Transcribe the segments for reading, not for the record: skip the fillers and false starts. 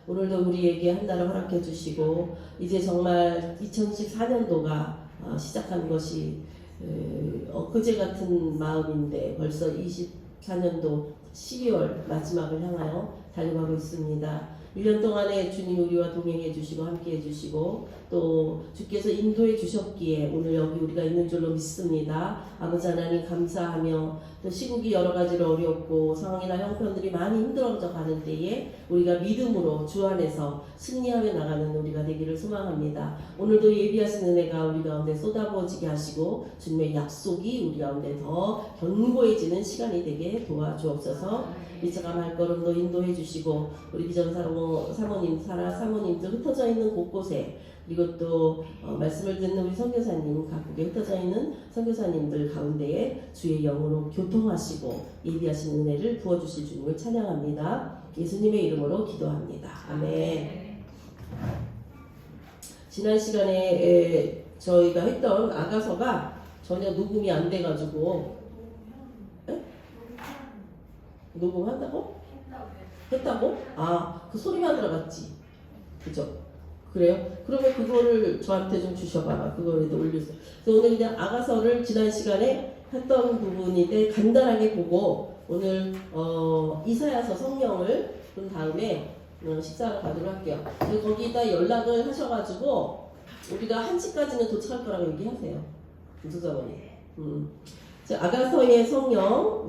오늘도 우리에게 한 달을 허락해 주시고 이제 정말 2014년도가 시작한 것이 엊그제 같은 마음인데 벌써 24년도 12월 마지막을 향하여 달려가고 있습니다. 1년 동안에 주님 우리와 동행해 주시고 함께 해 주시고 또 주께서 인도해 주셨기에 오늘 여기 우리가 있는 줄로 믿습니다. 아버지 하나님 감사하며 또 시국이 여러 가지로 어렵고 상황이나 형편들이 많이 힘들어져 가는 때에 우리가 믿음으로 주 안에서 승리하며 나가는 우리가 되기를 소망합니다. 오늘도 예비하신 은혜가 우리 가운데 쏟아부어지게 하시고 주님의 약속이 우리 가운데 더 견고해지는 시간이 되게 도와주옵소서. 이제가 발걸음도 인도해 주시고 우리 비전 사모님, 사라 사모님들 흩어져 있는 곳곳에 그리고 또 말씀을 듣는 우리 선교사님 각국에 흩어져 있는 선교사님들 가운데에 주의 영으로 교통하시고 예비하신 은혜를 부어주실 주님을 찬양합니다. 예수님의 이름으로 기도합니다. 아멘. 지난 시간에 저희가 했던 아가서가 전혀 녹음이 안 돼가지고 녹음한다고? 했다고? 아, 그 소리만 들어갔지. 그죠? 그래요? 그러면 그거를 저한테 좀 주셔봐. 그거에도 올려주세요. 그래서 오늘 그냥 아가서를 지난 시간에 했던 부분인데 간단하게 보고 오늘 이사야서 성경을 본 다음에 식사를 가도록 할게요. 그래서 거기다 연락을 하셔가지고 우리가 1시까지는 도착할 거라고 얘기하세요. 부서자분이. 아가서의 성령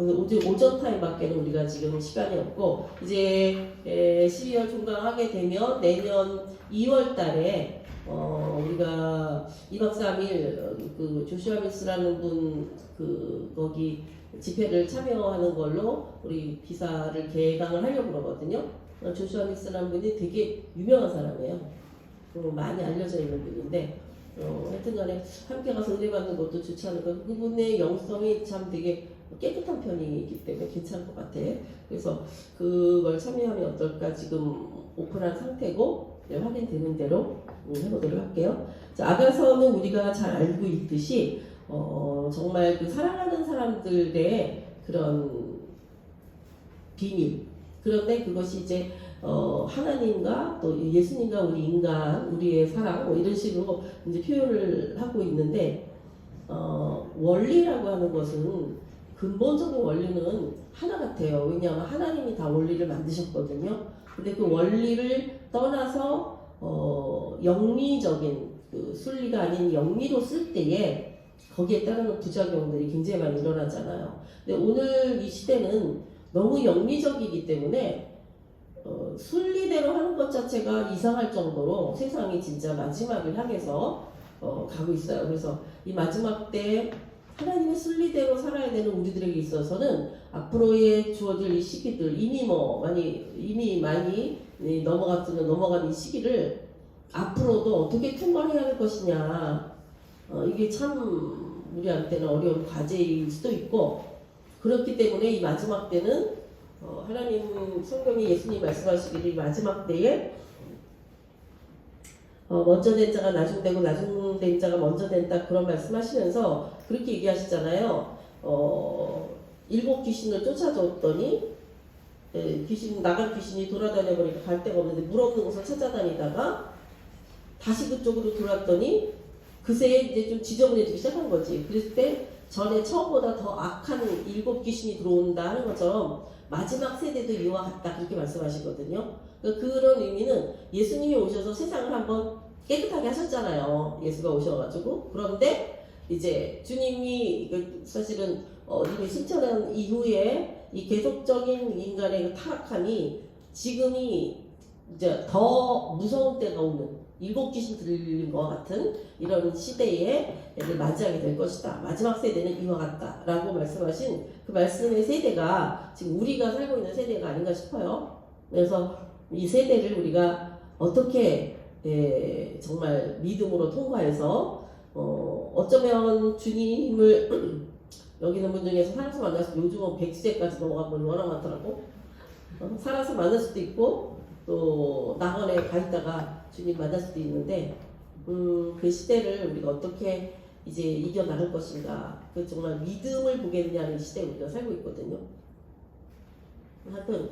오전 타임밖에는 우리가 지금 시간이 없고 이제 12월 종강하게 되면 내년 2월 달에 우리가 2박 3일 그 조슈아 밀스라는 분 그 거기 집회를 참여하는 걸로 우리 기사를 개강을 하려고 그러거든요. 조슈아 밀스라는 분이 되게 유명한 사람이에요. 많이 알려져 있는 분인데 하여튼간에 함께 가서 은혜 받는 것도 좋지 않을까. 그분의 영성이 참 되게 깨끗한 편이기 때문에 괜찮을 것 같아. 그래서 그걸 참여하면 어떨까 지금 오픈한 상태고 확인되는 대로 해보도록 할게요. 자, 아가서는 우리가 잘 알고 있듯이 정말 그 사랑하는 사람들의 그런 비밀. 그런데 그것이 이제 하나님과 또 예수님과 우리 인간, 우리의 사랑 뭐 이런 식으로 이제 표현을 하고 있는데 원리라고 하는 것은 근본적인 원리는 하나 같아요. 왜냐하면 하나님이 다 원리를 만드셨거든요. 근데 그 원리를 떠나서 영리적인 그 순리가 아닌 영리로 쓸 때에 거기에 따르는 부작용들이 굉장히 많이 일어나잖아요. 근데 오늘 이 시대는 너무 영리적이기 때문에 순리대로 하는 것 자체가 이상할 정도로 세상이 진짜 마지막을 향해서 가고 있어요. 그래서 이 마지막 때 하나님의 순리대로 살아야 되는 우리들에게 있어서는 앞으로의 주어질 이 시기들 이미 많이 넘어간 이 시기를 앞으로도 어떻게 통과해야 할 것이냐 이게 참 우리한테는 어려운 과제일 수도 있고 그렇기 때문에 이 마지막 때는 하나님 성경에 예수님이 말씀하시기를 마지막 때에 먼저 된 자가 나중되고 나중된 자가 먼저 된다 그런 말씀하시면서 그렇게 얘기하시잖아요. 7 귀신을 쫓아줬더니 나간 귀신이 돌아다녀 보니까 갈 데가 없는데 물 없는 곳을 찾아다니다가 다시 그쪽으로 돌았더니 그새 이제 좀 지저분해지기 시작한 거지. 그랬을 때 전에 처음보다 더 악한 7 귀신이 들어온다 하는 것처럼 마지막 세대도 이와 같다 그렇게 말씀하시거든요. 그런 의미는 예수님이 오셔서 세상을 한번 깨끗하게 하셨잖아요. 예수가 오셔가지고. 그런데 이제 주님이 사실은 이미 승천한 이후에 이 계속적인 인간의 타락함이 지금이 이제 더 무서운 때가 오는 7 귀신 들린 것 같은 이런 시대에 맞이하게 될 것이다. 마지막 세대는 이와 같다. 라고 말씀하신 그 말씀의 세대가 지금 우리가 살고 있는 세대가 아닌가 싶어요. 그래서 이 세대를 우리가 어떻게 정말 믿음으로 통과해서 어쩌면 주님을 여기 있는 분 중에서 살아서 만날 수도 요즘은 100세까지 넘어간 분이 워낙 많더라고. 살아서 만날 수도 있고 또 낙원에 가 있다가 주님 만날 수도 있는데 그 시대를 우리가 어떻게 이제 이겨나갈 것인가 그 정말 믿음을 보게 되냐는 시대에 우리가 살고 있거든요. 하여튼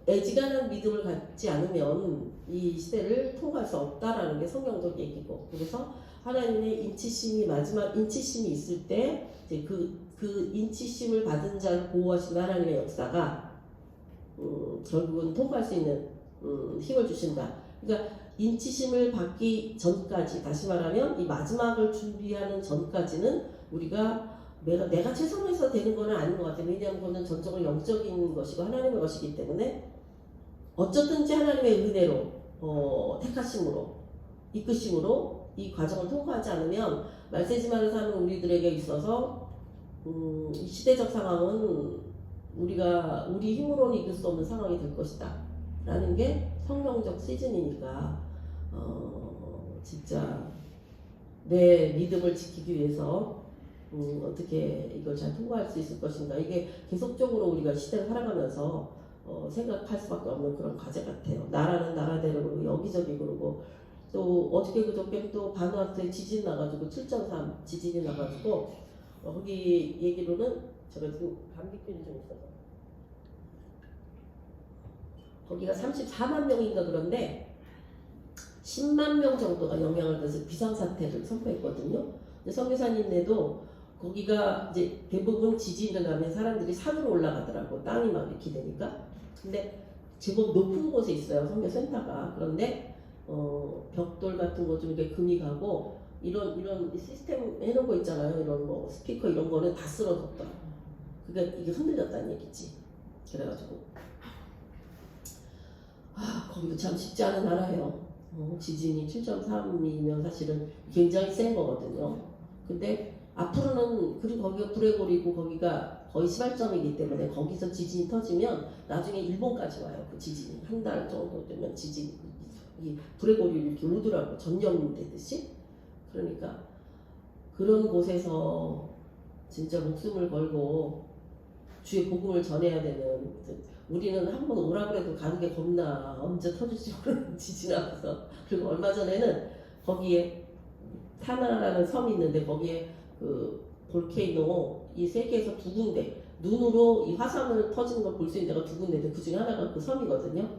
애지간한 믿음을 갖지 않으면 이 시대를 통과할 수 없다라는 게 성경적 얘기고, 그래서 하나님의 인치심이 마지막 인치심이 있을 때 이제 그 인치심을 받은 자를 보호하시는 하나님의 역사가 결국은 통과할 수 있는 힘을 주신다. 그러니까 인치심을 받기 전까지, 다시 말하면 이 마지막을 준비하는 전까지는 우리가 내가 최선에서 되는 건 아닌 것 같아요. 왜냐하면 그거는 전적으로 영적인 것이고 하나님의 것이기 때문에 어쩌든지 하나님의 은혜로 택하심으로 이끄심으로 이 과정을 통과하지 않으면 말세지만을 사는 우리들에게 있어서 이 시대적 상황은 우리 힘으로는 이길 수 없는 상황이 될 것이다 라는 게 성경적 시즌이니까 진짜 내 믿음을 지키기 위해서 어떻게 이걸 잘 통과할 수 있을 것인가, 이게 계속적으로 우리가 시대를 살아가면서 생각할 수밖에 없는 그런 과제 같아요. 나라는 나라대로 그러고 여기저기 그러고, 또 어저께 그저께 또 바누아투에 지진 나가지고 7.3 지진이 나가지고 거기 얘기로는 제가 지금 감기균이 좀 있어서 거기가 34만 명인가 그런데 10만 명 정도가 영향을 받아서 비상사태를 선포했거든요. 근데 선교사님네도 거기가 이제 대부분 지진을 나면 사람들이 산으로 올라가더라고, 땅이 막 이렇게 되니까. 근데 제법 높은 곳에 있어요, 선교센터가. 그런데 벽돌 같은 거 좀 이렇게 금이 가고 이런 시스템 해놓은 거 있잖아요. 이런 거 스피커 이런 거는 다 쓰러졌더라. 그러니까 이게 흔들렸다는 얘기지. 그래가지고 거기도 참 쉽지 않은 나라예요. 지진이 7.3이면 사실은 굉장히 센 거거든요. 근데 앞으로는, 그리고 거기가 브레골이고 거기가 거의 시발점이기 때문에 거기서 지진이 터지면 나중에 일본까지 와요. 그 지진이 한 달 정도 되면 지진이 이 브레골이 이렇게 오더라고, 전염되듯이. 그러니까 그런 곳에서 진짜 목숨을 걸고 주의 복음을 전해야 되는, 우리는 한번 오라 그래도 가는 게 겁나, 언제 터질지 모르는 지진 앞에서. 그리고 얼마 전에는 거기에 타나라는 섬이 있는데 거기에 그 볼케이노 이 세계에서 두 군데, 눈으로 이 화산을 터지는 걸 볼 수 있는 데가 두 군데인데 그 중에 하나가 그 섬이거든요.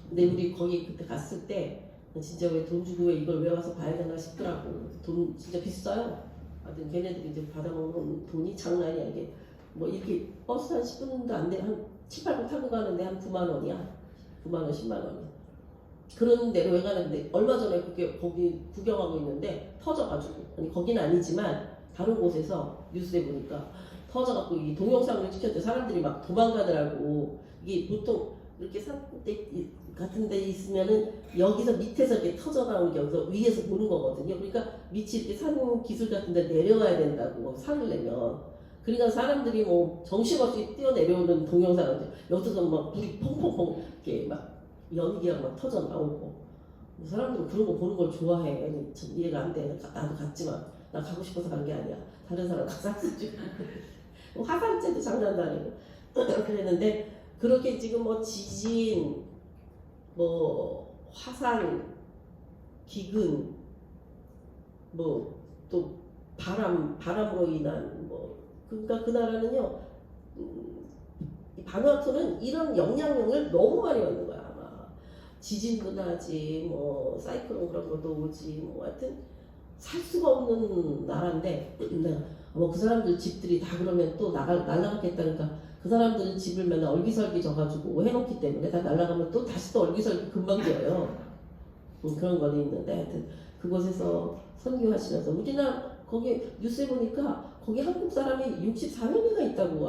근데 우리 거기 그때 갔을 때 진짜 왜 돈 주고 왜 이걸 왜 와서 봐야 되나 싶더라고. 돈 진짜 비싸요. 하여튼 걔네들이 이제 받아먹는 돈이 장난이 아니야. 이게 뭐 이렇게 버스 한 10분도 안 돼, 한 7, 8분 타고 가는데 한 9만 원이야. 9만 원, 10만 원이야. 그런 데로 왜 가는데, 얼마 전에 거기 구경하고 있는데 터져가지고, 아니 거기는 아니지만 다른 곳에서 뉴스에 보니까 터져갖고 이 동영상을 찍혔대. 사람들이 막 도망가더라고. 이게 보통 이렇게 산대 같은 데 있으면은 여기서 밑에서 이렇게 터져 나오는 게 여기서 위에서 보는 거거든요. 그러니까 밑이 이렇게 산 기술 같은 데 내려와야 된다고, 산을 내면. 그러니까 사람들이 뭐 정신없이 뛰어내려오는 동영상을, 여기서 막 불이 펑펑펑 이렇게 막 연기가 막 터져 나오고. 사람들은 그런 거 보는 걸 좋아해. 아니, 전 이해가 안 돼. 나도 갔지만 나 가고 싶어서 간 게 아니야. 다른 사람 가서 줄 화산재도 장난도 아니고 그랬는데, 그렇게 지금 뭐 지진, 뭐 화산, 기근, 뭐 또 바람으로 인한 뭐, 그러니까 그 나라는요, 이 바누아투는 이런 영향력을 너무 많이 받는 거야. 아마 지진도 나지, 뭐 사이클론 그런 것도 오지, 뭐 하여튼 살 수가 없는 나라인데, 뭐 그 사람들 집들이 다 그러면 또 날아가겠다니까, 그 사람들은 집을 맨날 얼기설기 져가지고 해놓기 때문에 다 날아가면 또 다시 또 얼기설기 금방 지어요. 그런 건 있는데, 하여튼 그곳에서 선교하시면서 우리나라 거기 뉴스에 보니까 거기 한국 사람이 64명이나 있다고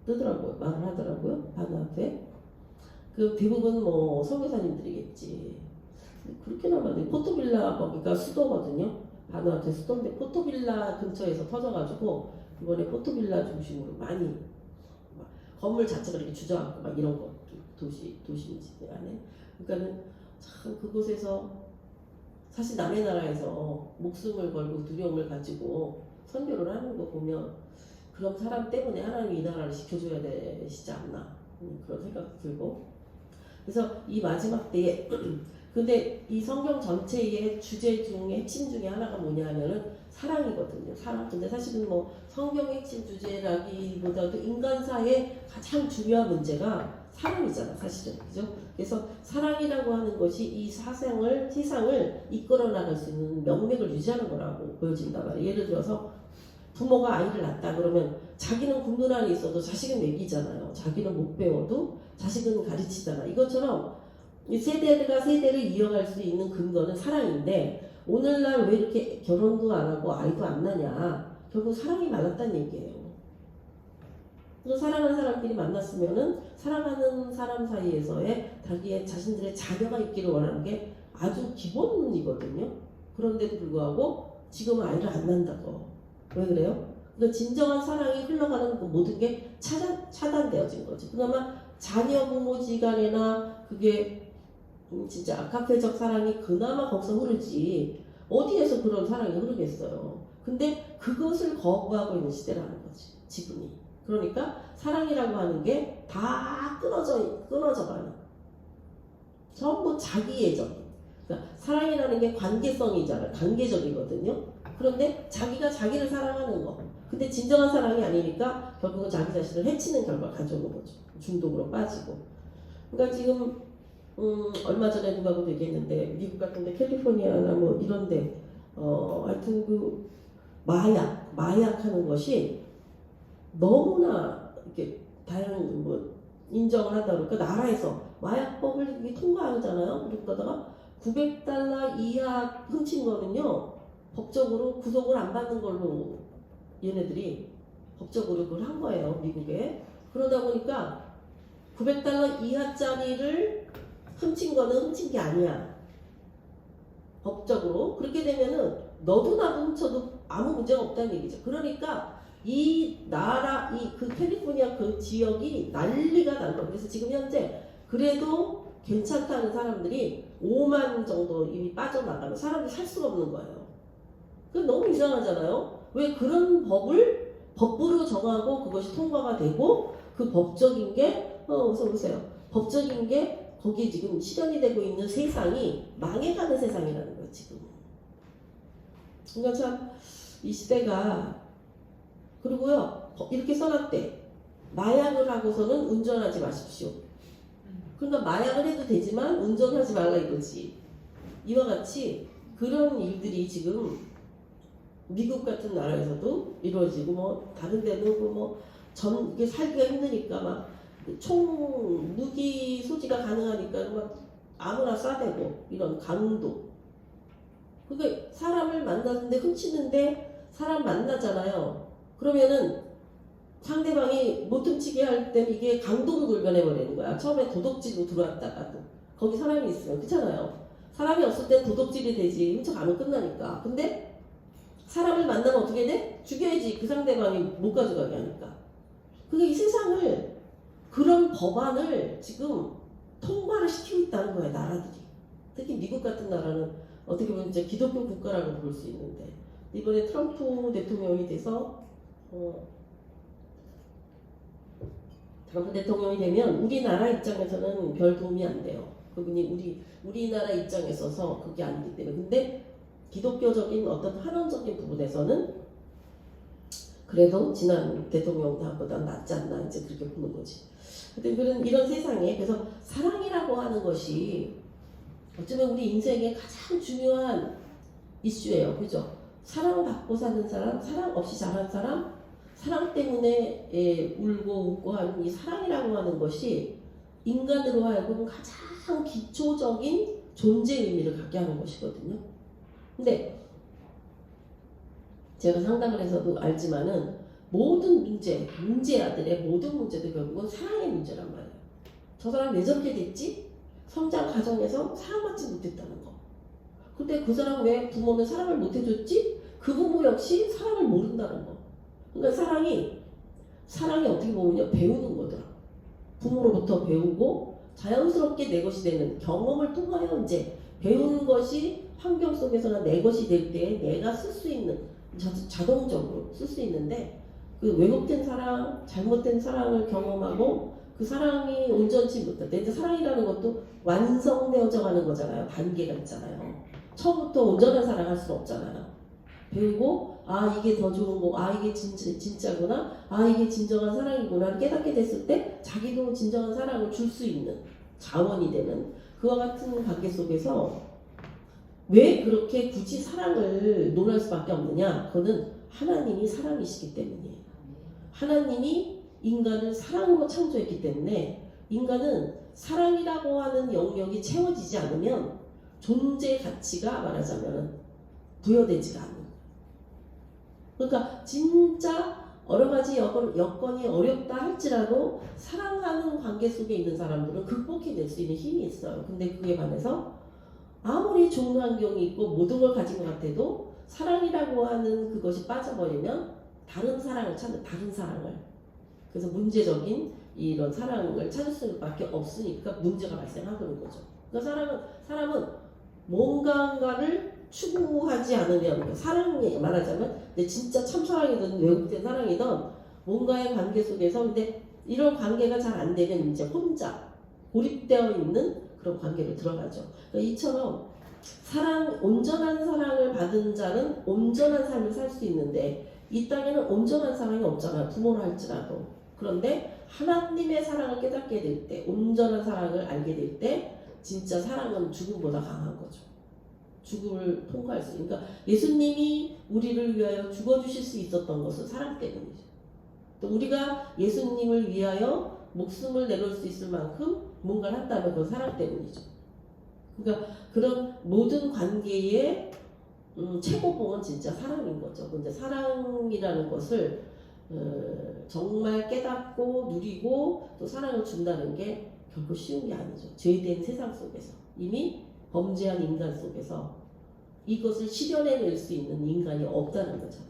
뜨더라고요. 말을 하더라고요. 바누아투에. 그 대부분 뭐 선교사님들이겠지. 그렇게나 많이. 포토빌라 거기가 수도거든요. 바누아투 수도인데 포토빌라 근처에서 터져가지고 이번에 포토빌라 중심으로 많이 건물 자체가 이렇게 주저앉고 막 이런 거, 도시지 안에. 그러니까는 참 그곳에서 사실 남의 나라에서 목숨을 걸고 두려움을 가지고 선교를 하는 거 보면, 그런 사람 때문에 하나님이 이 나라를 지켜줘야 되시지 않나, 그런 생각도 들고. 그래서 이 마지막 때에 근데 이 성경 전체의 주제 중에 핵심 중에 하나가 뭐냐 하면은 사랑이거든요. 사랑. 근데 사실은 뭐 성경의 핵심 주제라기보다도 인간사의 가장 중요한 문제가 사랑이잖아 사실은. 그죠? 그래서 사랑이라고 하는 것이 이 세상을 이끌어 나갈 수 있는 명맥을 유지하는 거라고 보여진단 말이에요. 예를 들어서 부모가 아이를 낳았다 그러면 자기는 굶는 안에 있어도 자식은 먹이잖아요. 자기는 못 배워도 자식은 가르치잖아. 이것처럼 이 세대가 세대를 이어갈 수 있는 근거는 사랑인데 오늘날 왜 이렇게 결혼도 안 하고 아이도 안 낳냐? 결국 사랑이 말랐다는 얘기예요. 그래서 사랑하는 사람끼리 만났으면은 사랑하는 사람 사이에서의 자신들의 자녀가 있기를 원하는 게 아주 기본이거든요. 그런데도 불구하고 지금은 아이를 안 낳는다고. 왜 그래요? 그러니까 진정한 사랑이 흘러가는 그 모든 게 차단되어진 거지. 그나마 자녀 부모지간이나 그게 진짜 아카페적 사랑이 그나마 거기서 흐르지 어디에서 그런 사랑이 흐르겠어요. 근데 그것을 거부하고 있는 시대라는 거지 지금이. 그러니까 사랑이라고 하는 게 다 끊어져 가는 전부 자기애적인. 그러니까 사랑이라는 게 관계성이잖아요. 관계적이거든요. 그런데 자기가 자기를 사랑하는 거. 근데 진정한 사랑이 아니니까 결국은 자기 자신을 해치는 결과를 가져오는 거죠. 중독으로 빠지고. 그러니까 지금 얼마 전에 누가도 얘기했는데 미국 같은데 캘리포니아나 뭐 이런데 하여튼 그 마약하는 것이 너무나 이렇게 다양한 뭐 인정을 한다 그러니까 나라에서 마약법을 통과하잖아요. 그러다가 $900 이하 훔친 거는요 법적으로 구속을 안 받는 걸로 얘네들이 법적으로 그걸 한 거예요 미국에. 그러다 보니까 $900 이하짜리를 훔친 거는 훔친 게 아니야 법적으로. 그렇게 되면은 너도 나도 훔쳐도 아무 문제가 없다는 얘기죠. 그러니까 이 나라 그 캘리포니아 그 지역이 난리가 난 거예요. 그래서 지금 현재 그래도 괜찮다는 사람들이 5만 정도 이미 빠져나가면 사람들이 살 수가 없는 거예요. 그 너무 이상하잖아요. 왜 그런 법을 법으로 정하고 그것이 통과가 되고 그 법적인 게 어서 보세요. 법적인 게 거기 지금 실현이 되고 있는 세상이 망해가는 세상이라는 거예요 지금. 그러니까 참 이 시대가. 그리고요 이렇게 써놨대. 마약을 하고서는 운전하지 마십시오. 그러니까 마약을 해도 되지만 운전하지 말라 이거지. 이와 같이 그런 일들이 지금 미국 같은 나라에서도 이루어지고 뭐 다른 데는 이게 살기가 힘드니까 막 무기 소지가 가능하니까 막 아무나 쏴대고 이런 강도. 그러니까 사람을 만나는데 훔치는데 사람 만나잖아요. 그러면은 상대방이 못 훔치게 할 때는 이게 강도로 돌변해버리는 거야. 처음에 도둑질로 들어왔다가도 거기 사람이 있으면 그렇잖아요. 사람이 없을 땐 도둑질이 되지 훔쳐가면 끝나니까. 근데 사람을 만나면 어떻게 돼? 죽여야지. 그 상대방이 못 가져가게 하니까. 그게 이 세상을 그런 법안을 지금 통과를 시키고 있다는 거예요 나라들이. 특히 미국 같은 나라는 어떻게 보면 이제 기독교 국가라고 볼 수 있는데 이번에 트럼프 대통령이 돼서 트럼프 대통령이 되면 우리나라 입장에서는 별 도움이 안 돼요. 그분이 우리나라 입장에 있어서 그게 아니기 때문에. 근데 기독교적인 어떤 한원적인 부분에서는 그래도 지난 대통령보다 낫지 않나 이제 그렇게 보는 거지. 하여튼 이런 세상에 그래서 사랑이라고 하는 것이 어쩌면 우리 인생의 가장 중요한 이슈예요. 그죠? 사랑받고 사는 사람, 사랑 없이 자란 사람, 사랑 때문에 울고 웃고 하는 이 사랑이라고 하는 것이 인간으로 하여금 가장 기초적인 존재 의미를 갖게 하는 것이거든요. 근데 제가 상담을 해서도 알지만은 모든 문제아들의 모든 문제도 결국은 사랑의 문제란 말이에요. 저 사람 왜 저렇게 됐지? 성장 과정에서 사랑받지 못했다는 거. 근데 그 사람 왜 부모는 사랑을 못해줬지? 그 부모 역시 사랑을 모른다는 거. 그러니까 사랑이 어떻게 보면요 배우는 거더라. 부모로부터 배우고 자연스럽게 내 것이 되는 경험을 통하여 이제 배우는 것이 환경 속에서나 내 것이 될 때 내가 쓸 수 있는 자동적으로 쓸 수 있는데 그 왜곡된 사랑, 잘못된 사랑을 경험하고 그 사랑이 온전치 못할 때 사랑이라는 것도 완성되어져 가는 거잖아요. 단계가 있잖아요. 처음부터 온전한 사랑할 수는 없잖아요. 배우고 아 이게 더 좋은 거, 아 이게 진짜구나, 아 이게 진정한 사랑이구나 깨닫게 됐을 때 자기도 진정한 사랑을 줄 수 있는 자원이 되는 그와 같은 관계 속에서 왜 그렇게 굳이 사랑을 논할 수밖에 없느냐? 그거는 하나님이 사랑이시기 때문이에요. 하나님이 인간을 사랑으로 창조했기 때문에 인간은 사랑이라고 하는 영역이 채워지지 않으면 존재 가치가 말하자면 부여되지가 않는 거예요. 그러니까 진짜 여러 가지 여건이 어렵다 할지라도 사랑하는 관계 속에 있는 사람들은 극복해낼 수 있는 힘이 있어요. 근데 그에 반해서 아무리 좋은 환경이 있고 모든 걸 가진 것 같아도 사랑이라고 하는 그것이 빠져버리면 다른 사랑을 찾는 다른 사랑을 그래서 문제적인 이런 사랑을 찾을 수밖에 없으니까 문제가 발생하는 거죠. 그러니까 사람은 뭔가를 추구하지 않으면 사랑이 말하자면 진짜 참사랑이든 왜곡된 사랑이든 뭔가의 관계 속에서 근데 이런 관계가 잘 안 되면 이제 혼자 고립되어 있는 그런 관계로 들어가죠. 그러니까 이처럼 온전한 사랑을 받은 자는 온전한 삶을 살 수 있는데 이 땅에는 온전한 사랑이 없잖아요. 부모를 할지라도. 그런데 하나님의 사랑을 깨닫게 될 때, 온전한 사랑을 알게 될 때 진짜 사랑은 죽음보다 강한 거죠. 죽음을 통과할 수 있으니까 예수님이 우리를 위하여 죽어주실 수 있었던 것은 사랑 때문이죠. 또 우리가 예수님을 위하여 목숨을 내놓을 수 있을 만큼 뭔가를 한다면 그건 사랑 때문이죠. 그러니까 그런 모든 관계의 최고봉은 진짜 사랑인 거죠. 근데 사랑이라는 것을 정말 깨닫고 누리고 또 사랑을 준다는 게 결코 쉬운 게 아니죠. 죄된 세상 속에서 이미 범죄한 인간 속에서 이것을 실현해낼 수 있는 인간이 없다는 거잖아요.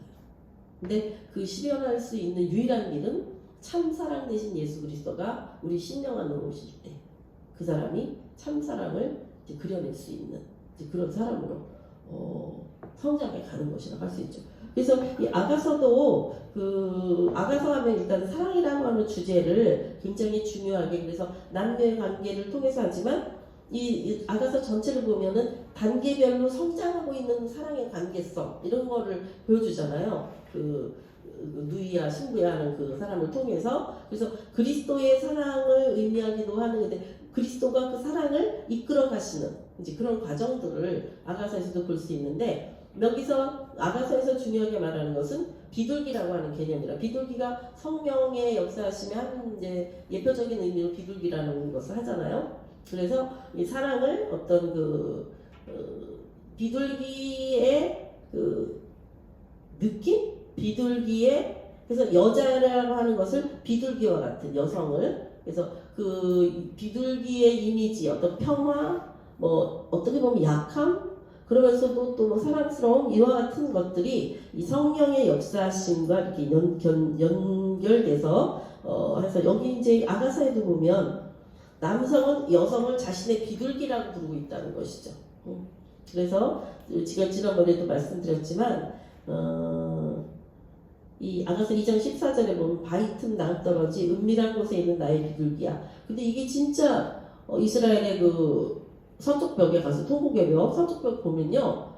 근데 그 실현할 수 있는 유일한 길은 참사랑 대신 예수 그리스도가 우리 심령 안으로 오실 때 그 사람이 참사랑을 그려낼 수 있는 그런 사람으로 성장해 가는 것이라고 할 수 있죠. 그래서 이 아가서도 아가서 하면 일단 사랑이라고 하는 주제를 굉장히 중요하게 그래서 남녀의 관계를 통해서 하지만 이 아가서 전체를 보면은 단계별로 성장하고 있는 사랑의 관계성 이런 거를 보여주잖아요. 누이야 신부야 하는 그 사람을 통해서 그래서 그리스도의 사랑을 의미하기도 하는 건데 그리스도가 그 사랑을 이끌어 가시는 이제 그런 과정들을 아가서에서도 볼 수 있는데 여기서 아가서에서 중요하게 말하는 것은 비둘기라고 하는 개념이라 비둘기가 성령의 역사하심의 한 이제 예표적인 의미로 비둘기라는 것을 하잖아요. 그래서 이 사랑을 어떤 비둘기의 느낌? 비둘기의 그래서 여자라고 하는 것을 비둘기와 같은 여성을 그래서 그 비둘기의 이미지 어떤 평화 뭐 어떻게 보면 약함 그러면서도 또 사랑스러움 이와 같은 것들이 이 성령의 역사심과 이렇게 연결돼서 해서 여기 이제 아가서에도 보면 남성은 여성을 자신의 비둘기라고 부르고 있다는 것이죠. 그래서 제가 지난번에도 말씀드렸지만 이 아가서 2장 14절에 보면 바위 틈 낭떠러지 은밀한 곳에 있는 나의 비둘기야. 근데 이게 진짜 이스라엘의 서쪽 벽에 가서 토곡의 벽, 서쪽 벽 보면요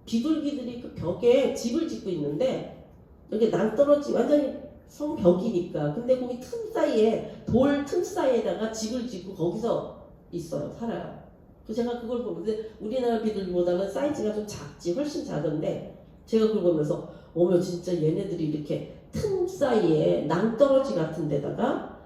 비둘기들이 그 벽에 집을 짓고 있는데 여기 낭떠러지 완전히 성벽이니까 근데 거기 틈 사이에 돌 틈 사이에다가 집을 짓고 거기서 있어요. 살아요. 그래서 제가 그걸 보는데 우리나라 비둘기보다는 사이즈가 좀 작지 훨씬 작은데 제가 그걸 보면서 어머 진짜 얘네들이 이렇게 틈 사이에 낭떠러지 같은 데다가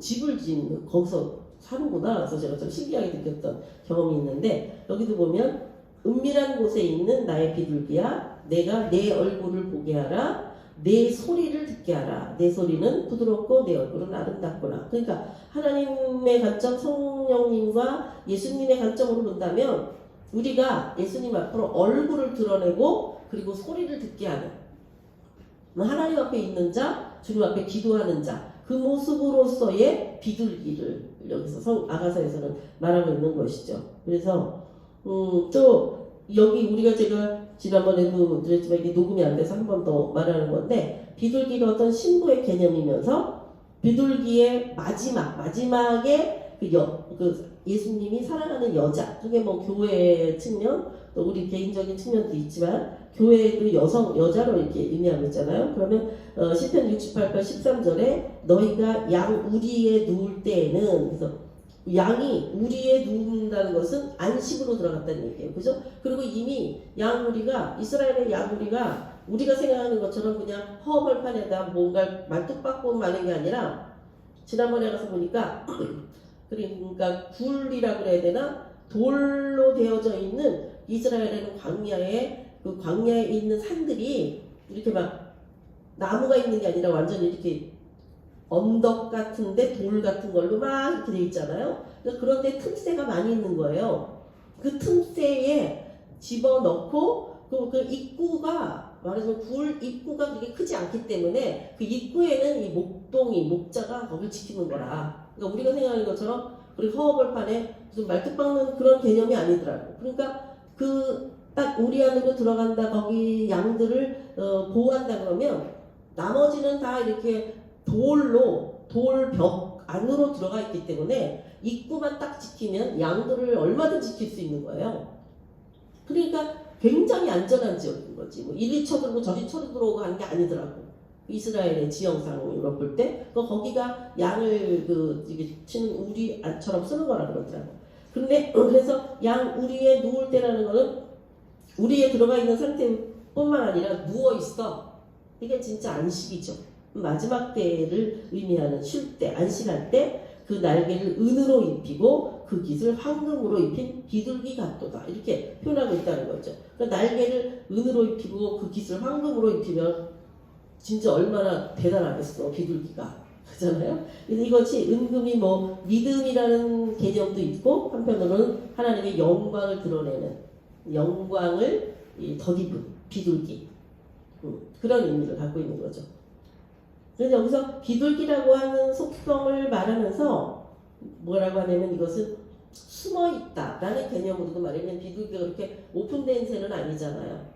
집을 짓는 거기서 사는구나. 그래서 제가 좀 신기하게 느꼈던 경험이 있는데 여기도 보면 은밀한 곳에 있는 나의 비둘기야 내가 내 얼굴을 보게 하라 내 소리를 듣게 하라. 내 소리는 부드럽고 내 얼굴은 아름답구나. 그러니까 하나님의 관점 성령님과 예수님의 관점으로 본다면 우리가 예수님 앞으로 얼굴을 드러내고 그리고 소리를 듣게 하는 하나님 앞에 있는 자 주님 앞에 기도하는 자 그 모습으로서의 비둘기를 여기서 아가서에서는 말하고 있는 것이죠. 그래서 또 여기 우리가 제가 지난번에도 드렸지만 이게 녹음이 안 돼서 한 번 더 말하는 건데 비둘기가 어떤 신부의 개념이면서 비둘기의 마지막에 그 예수님이 사랑하는 여자, 그게 뭐 교회 측면, 또 우리 개인적인 측면도 있지만 교회도 여자로 이렇게 의미하고 있잖아요. 그러면 시편 68편 13절에 너희가 양 우리에 누울 때에는, 그래서 양이 우리에 누운다는 것은 안식으로 들어갔다는 얘기예요. 그죠? 그리고 이미 양 우리가, 이스라엘의 양 우리가 생각하는 것처럼 그냥 허벌판에다 뭔가 말뚝박고 마는 게 아니라, 지난번에 가서 보니까 그러니까 굴이라고 그래야 되나? 돌로 되어져 있는 이스라엘에는 그 광야에 있는 산들이 이렇게 막 나무가 있는 게 아니라 완전히 이렇게 언덕 같은데 돌 같은 걸로 막 이렇게 돼 있잖아요. 그런데 틈새가 많이 있는 거예요. 그 틈새에 집어넣고 그 입구가, 말하자면 굴 입구가 그렇게 크지 않기 때문에 그 입구에는 이 목자가 거길 지키는 거라. 그러니까 우리가 생각하는 것처럼 그리고 허허벌판에 무슨 말뚝 박는 그런 개념이 아니더라고. 그러니까 그 딱 우리 안으로 들어간다, 거기 양들을 보호한다 그러면 나머지는 다 이렇게 돌벽 안으로 들어가 있기 때문에 입구만 딱 지키면 양들을 얼마든지 지킬 수 있는 거예요. 그러니까 굉장히 안전한 지역인 거지. 뭐 이리 쳐들고 저리 쳐들어오고 하는 게 아니더라고. 이스라엘의 지형상으로 볼 때 거기가 양을 이게 치는 우리처럼 쓰는 거라 그러더라고. 근데 그래서 양 우리에 누울 때라는 거는 우리에 들어가 있는 상태뿐만 아니라 누워 있어. 이게 진짜 안식이죠. 마지막 때를 의미하는 쉴 때, 안식할 때 그 날개를 은으로 입히고 그 깃을 황금으로 입힌 비둘기 같도다, 이렇게 표현하고 있다는 거죠. 그러니까 날개를 은으로 입히고 그 깃을 황금으로 입히면 진짜 얼마나 대단하겠어, 비둘기가. 그렇잖아요. 그래서 이것이 은금이 뭐 믿음이라는 개념도 있고, 한편으로는 하나님의 영광을 드러내는, 영광을 덧입은 비둘기, 그런 의미를 갖고 있는 거죠. 그래서 여기서 비둘기라고 하는 속성을 말하면서 뭐라고 하냐면, 이것은 숨어있다라는 개념으로도 말하면 비둘기가 그렇게 오픈된 새는 아니잖아요.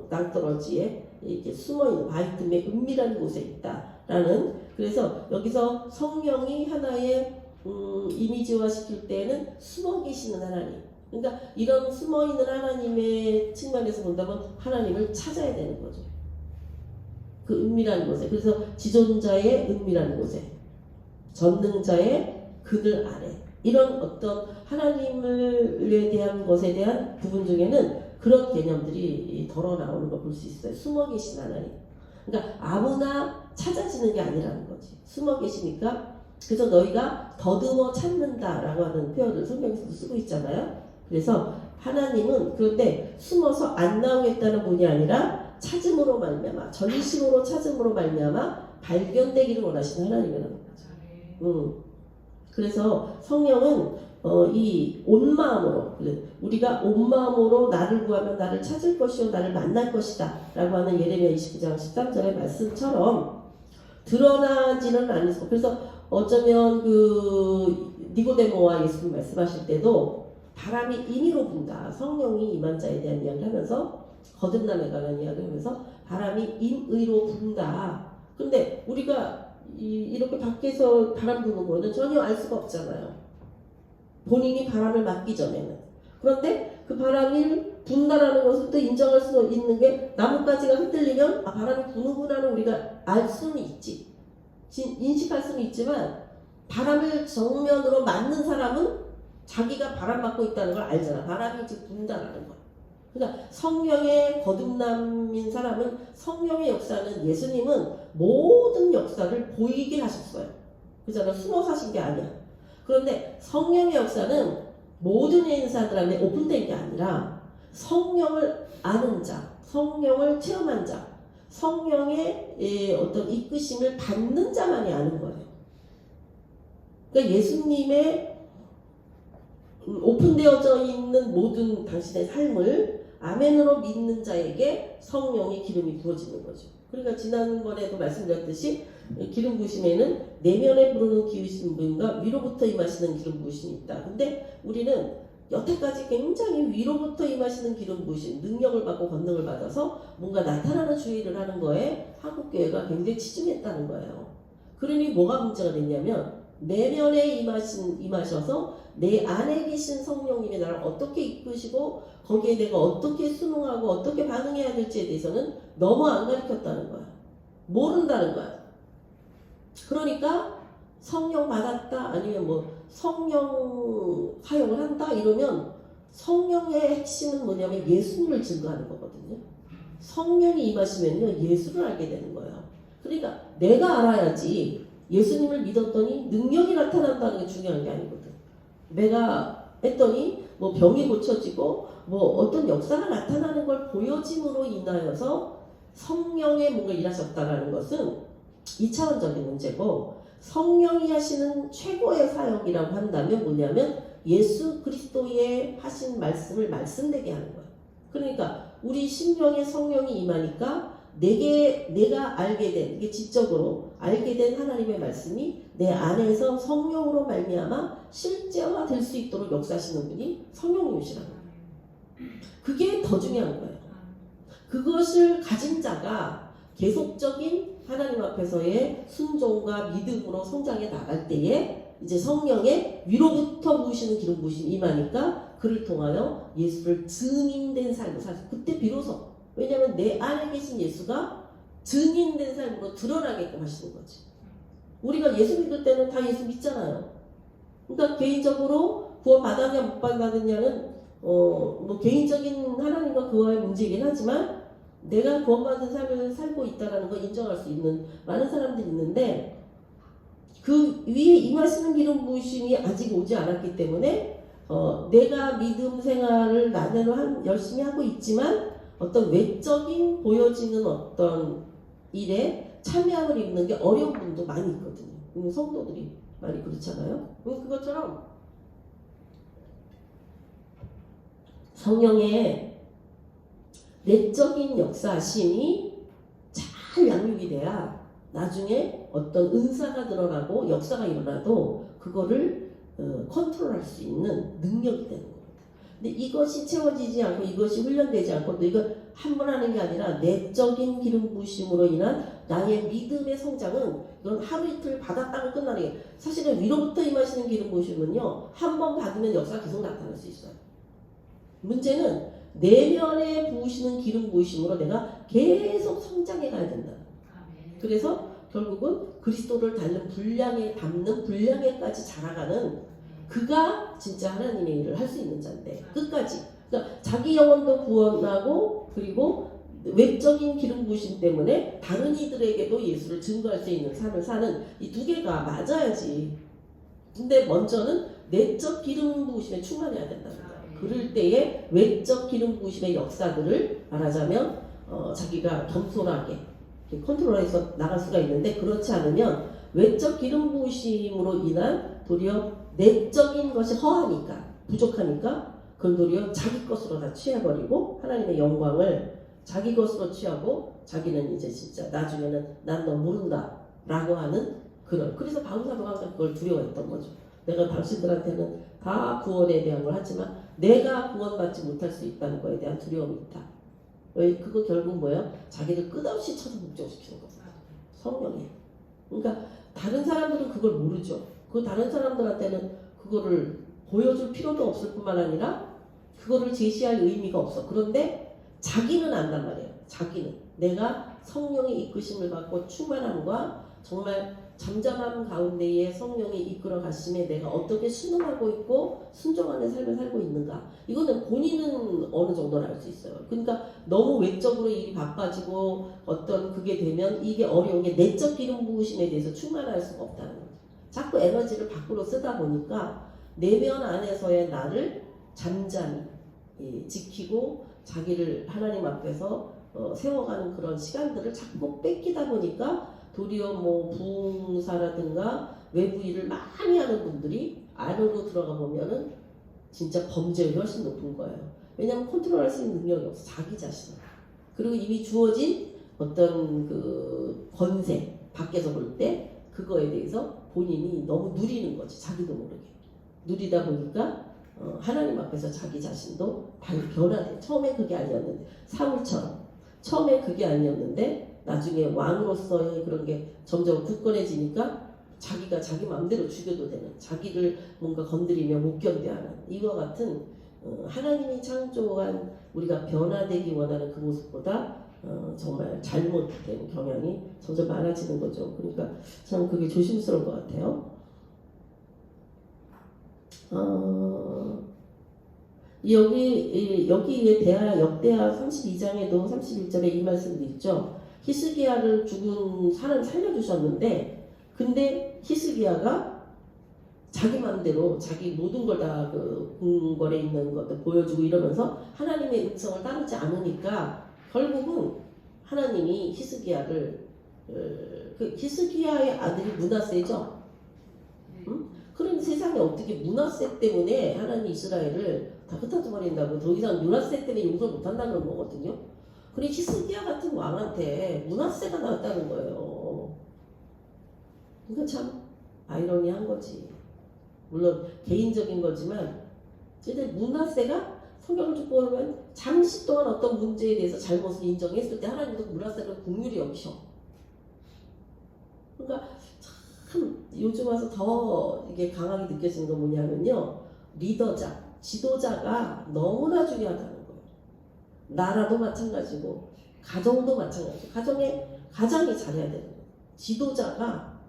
낭떠러지에 이렇게 숨어있는 바위 틈에 은밀한 곳에 있다라는. 그래서 여기서 성령이 하나의 이미지화 시킬 때는 숨어 계시는 하나님, 그러니까 이런 숨어있는 하나님의 측면에서 본다면 하나님을 찾아야 되는 거죠. 그 은밀한 곳에. 그래서 지존자의 은밀한 곳에, 전능자의 그늘 아래, 이런 어떤 하나님에 대한 것에 대한 부분 중에는 그런 개념들이 덜어 나오는 걸 볼 수 있어요. 숨어 계신 하나님. 그러니까 아무나 찾아지는 게 아니라는 거지. 숨어 계시니까. 그래서 너희가 더듬어 찾는다라고 하는 표현을 성경에서도 쓰고 있잖아요. 그래서 하나님은 그런데 숨어서 안 나오겠다는 분이 아니라 찾음으로 말미암아, 전심으로 찾음으로 말미암아 발견되기를 원하시는 하나님이라는 거죠. 그래서 성령은 이 온 마음으로, 우리가 온 마음으로 나를 구하면 나를 찾을 것이요 나를 만날 것이다 라고 하는 예레미야 29장 13절의 말씀처럼 드러나지는 않으시고, 그래서 어쩌면 니고데모와 예수님 말씀하실 때도 바람이 임의로 분다, 성령이 임한 자에 대한 이야기를 하면서, 거듭남에 관한 이야기를 하면서 바람이 임의로 분다. 근데 우리가 이렇게 밖에서 바람 부는 거는 전혀 알 수가 없잖아요. 본인이 바람을 맞기 전에는. 그런데 그 바람이 분다라는 것을 또 인정할 수 있는 게, 나뭇가지가 흔들리면 바람이 부는구나는 우리가 알 수는 있지, 인식할 수는 있지만, 바람을 정면으로 맞는 사람은 자기가 바람 맞고 있다는 걸 알잖아. 바람이 지금 분다라는 거. 그러니까 성령의 거듭남인 사람은, 성령의 역사는, 예수님은 모든 역사를 보이게 하셨어요. 그잖아. 숨어 사신 게 아니야. 그런데 성령의 역사는 모든 인사들한테 오픈된 게 아니라 성령을 아는 자, 성령을 체험한 자, 성령의 어떤 이끄심을 받는 자만이 아는 거예요. 그러니까 예수님의 오픈되어져 있는 모든 당신의 삶을 아멘으로 믿는 자에게 성령의 기름이 부어지는 거죠. 그러니까 지난번에도 말씀드렸듯이 기름 부으심에는 내면에 부르는 기우신 분과 위로부터 임하시는 기름 부으심이 있다. 근데 우리는 여태까지 굉장히 위로부터 임하시는 기름 부으심, 능력을 받고 권능을 받아서 뭔가 나타나는 주의를 하는 거에 한국교회가 굉장히 치중했다는 거예요. 그러니 뭐가 문제가 됐냐면, 내면에 임하셔서 내 안에 계신 성령님이 나를 어떻게 이끄시고 거기에 내가 어떻게 순응하고 어떻게 반응해야 될지에 대해서는 너무 안 가르쳤다는 거야. 모른다는 거야. 그러니까 성령 받았다 아니면 뭐 성령 사용을 한다 이러면 성령의 핵심은 뭐냐면 예수님을 증거하는 거거든요. 성령이 임하시면요 예수를 알게 되는 거예요. 그러니까 내가 알아야지. 예수님을 믿었더니 능력이 나타난다는 게 중요한 게 아니거든. 내가 했더니 뭐 병이 고쳐지고 뭐 어떤 역사가 나타나는 걸 보여짐으로 인하여서 성령의 뭔가 일하셨다라는 것은 2차원적인 문제고, 성령이 하시는 최고의 사역이라고 한다면 뭐냐면 예수 그리스도의 하신 말씀을 말씀되게 하는 거야. 그러니까 우리 심령에 성령이 임하니까 내가 알게 된, 이게 지적으로 알게 된 하나님의 말씀이 내 안에서 성령으로 말미암아 실제화 될 수 있도록 역사하시는 분이 성령님이시라는 거예요. 그게 더 중요한 거예요. 그것을 가진 자가 계속적인 하나님 앞에서의 순종과 믿음으로 성장해 나갈 때에 이제 성령의 위로부터 부으시는 기름 부으심이 임하니까 그를 통하여 예수를 증인된 삶을 살수. 그때 비로소, 왜냐하면 내 안에 계신 예수가 증인된 삶으로 드러나게끔 하시는 거지. 우리가 예수 믿을 때는 다 예수 믿잖아요. 그러니까 개인적으로 구원 받았냐 못 받았냐는 뭐 개인적인 하나님과 그와의 문제이긴 하지만 내가 구원받은 삶을 살고 있다는 걸 인정할 수 있는 많은 사람들이 있는데, 그 위에 임하시는 기름 부으심이 아직 오지 않았기 때문에 내가 믿음 생활을 나대로 열심히 하고 있지만 어떤 외적인 보여지는 어떤 일에 참여함을 입는 게 어려운 분도 많이 있거든요. 성도들이 많이 그렇잖아요. 그것처럼 성령의 내적인 역사심이 잘 양육이 돼야 나중에 어떤 은사가 드러나고 역사가 일어나도 그거를 컨트롤할 수 있는 능력이 되는 겁니다. 근데 이것이 채워지지 않고 이것이 훈련되지 않고 또 이거 한 번 하는 게 아니라 내적인 기름 부으심으로 인한 나의 믿음의 성장은 이건 하루 이틀 받았다고 끝나는 게, 사실은 위로부터 임하시는 기름 부으심은요 한 번 받으면 역사가 계속 나타날 수 있어요. 문제는 내면에 부으시는 기름 부으심으로 내가 계속 성장해 가야 된다. 그래서 결국은 그리스도를 담는 분량에까지 자라가는 그가 진짜 하나님의 일을 할 수 있는 자인데, 끝까지. 그러니까 자기 영혼도 구원하고 그리고 외적인 기름 부으심 때문에 다른 이들에게도 예수를 증거할 수 있는 삶을 사는 이 두 개가 맞아야지. 근데 먼저는 내적 기름 부으심에 충만해야 된다는 거야. 그럴 때에 외적 기름 부으심의 역사들을 말하자면 자기가 겸손하게 컨트롤해서 나갈 수가 있는데, 그렇지 않으면 외적 기름 부으심으로 인한 도리어 내적인 것이 허하니까, 부족하니까 그걸 도리어 자기 것으로 다 취해버리고 하나님의 영광을 자기 것으로 취하고 자기는 이제 진짜 나중에는 난 너 모른다 라고 하는 그런, 그래서 바울사도가 항상 그걸 두려워했던 거죠. 내가 당신들한테는 다 구원에 대한 걸 하지만 내가 구원받지 못할 수 있다는 거에 대한 두려움이 있다. 그거 결국 뭐예요? 자기를 끝없이 쳐서 목적시키는 겁니다. 성령이. 그러니까 다른 사람들은 그걸 모르죠. 그 다른 사람들한테는 그거를 보여줄 필요도 없을 뿐만 아니라 그거를 제시할 의미가 없어. 그런데 자기는 안단 말이에요. 자기는 내가 성령의 이끄심을 받고 충만함과 정말 잠잠함 가운데에 성령이 이끌어 가심에 내가 어떻게 순응하고 있고 순종하는 삶을 살고 있는가, 이거는 본인은 어느 정도는 알 수 있어요. 그러니까 너무 외적으로 일이 바빠지고 어떤 그게 되면 이게 어려운 게 내적 기름 부으심에 대해서 충만할 수가 없다는 거죠. 자꾸 에너지를 밖으로 쓰다 보니까 내면 안에서의 나를 잠잠히 지키고 자기를 하나님 앞에서 세워가는 그런 시간들을 자꾸 뺏기다 보니까 도리어 뭐 부흥사라든가 외부 일을 많이 하는 분들이 안으로 들어가 보면은 진짜 범죄율이 훨씬 높은 거예요. 왜냐하면 컨트롤할 수 있는 능력이 없어, 자기 자신을. 그리고 이미 주어진 어떤 그 권세 밖에서 볼 때 그거에 대해서 본인이 너무 누리는 거지, 자기도 모르게. 누리다 보니까 하나님 앞에서 자기 자신도 변화돼. 처음에 그게 아니었는데, 사울처럼 처음에 그게 아니었는데 나중에 왕으로서의 그런 게 점점 굳건해지니까 자기가 자기 마음대로 죽여도 되는, 자기를 뭔가 건드리며 못 견뎌하는 이와 같은 하나님이 창조한 우리가 변화되기 원하는 그 모습보다 정말 잘못된 경향이 점점 많아지는 거죠. 그러니까 참 그게 조심스러운 것 같아요. 여기에 역대하 32장에도 31절에 이 말씀도 있죠. 히스기야를 죽은 사람 살려주셨는데, 근데 히스기야가 자기 마음대로 자기 모든 걸 다 그 궁궐에 있는 것도 보여주고 이러면서 하나님의 음성을 따르지 않으니까 결국은 하나님이 히스기야를 그 히스기야의 아들이 므낫세죠. 응? 그런 세상에 어떻게 므낫세 때문에 하나님 이스라엘을 다 흩어져 버린다고, 더 이상 므낫세 때문에 용서를 못한다는 거거든요. 그래 히스기야 같은 왕한테 므낫세가 나왔다는 거예요. 그러니까 참 아이러니한 거지. 물론 개인적인 거지만 근데 므낫세가 성경을 쭉 보면 잠시 동안 어떤 문제에 대해서 잘못을 인정했을 때 하나님도 므낫세를 긍휼히 여기셔. 그러니까 참 요즘 와서 더 이게 강하게 느껴지는 건 뭐냐면요, 리더자, 지도자가 너무나 중요하다는 거예요. 나라도 마찬가지고 가정도 마찬가지고 가장이 잘해야 되는 거예요. 지도자가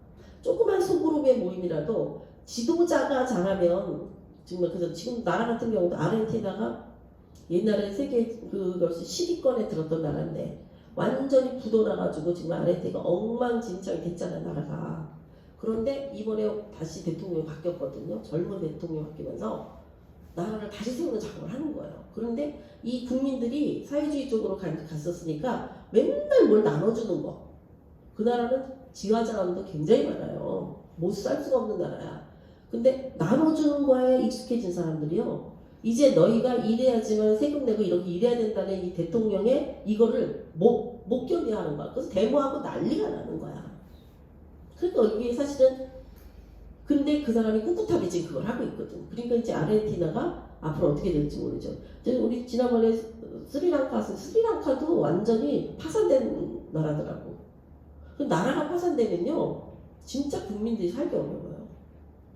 조그만 소그룹의 모임이라도 지도자가 잘하면 정말, 그래서 지금 나라 같은 경우도 아르헨티나가 옛날에 세계 그것이 10위권에 들었던 나라인데 완전히 굳어나가지고 지금 아르헨티나가 엉망진창이 됐잖아요, 나라가. 그런데 이번에 다시 대통령이 바뀌었거든요. 젊은 대통령이 바뀌면서 나라를 다시 세우는 작업을 하는 거예요. 그런데 이 국민들이 사회주의 쪽으로 갔었으니까 맨날 뭘 나눠주는 거. 그 나라는 지하자원도 굉장히 많아요. 못 살 수가 없는 나라야. 근데 나눠주는 거에 익숙해진 사람들이요, 이제 너희가 일해야지만 세금 내고 이렇게 일해야 된다는 이 대통령의 이거를 못 견뎌 하는 거야. 그래서 데모하고 난리가 나는 거야. 그러니까 이게 사실은, 근데 그 사람이 꿋꿋하게 지금 그걸 하고 있거든. 그러니까 이제 아르헨티나가 앞으로 어떻게 될지 모르죠. 우리 지난번에 스리랑카도 완전히 파산된 나라더라고. 나라가 파산되면요, 진짜 국민들이 살기 어려워요.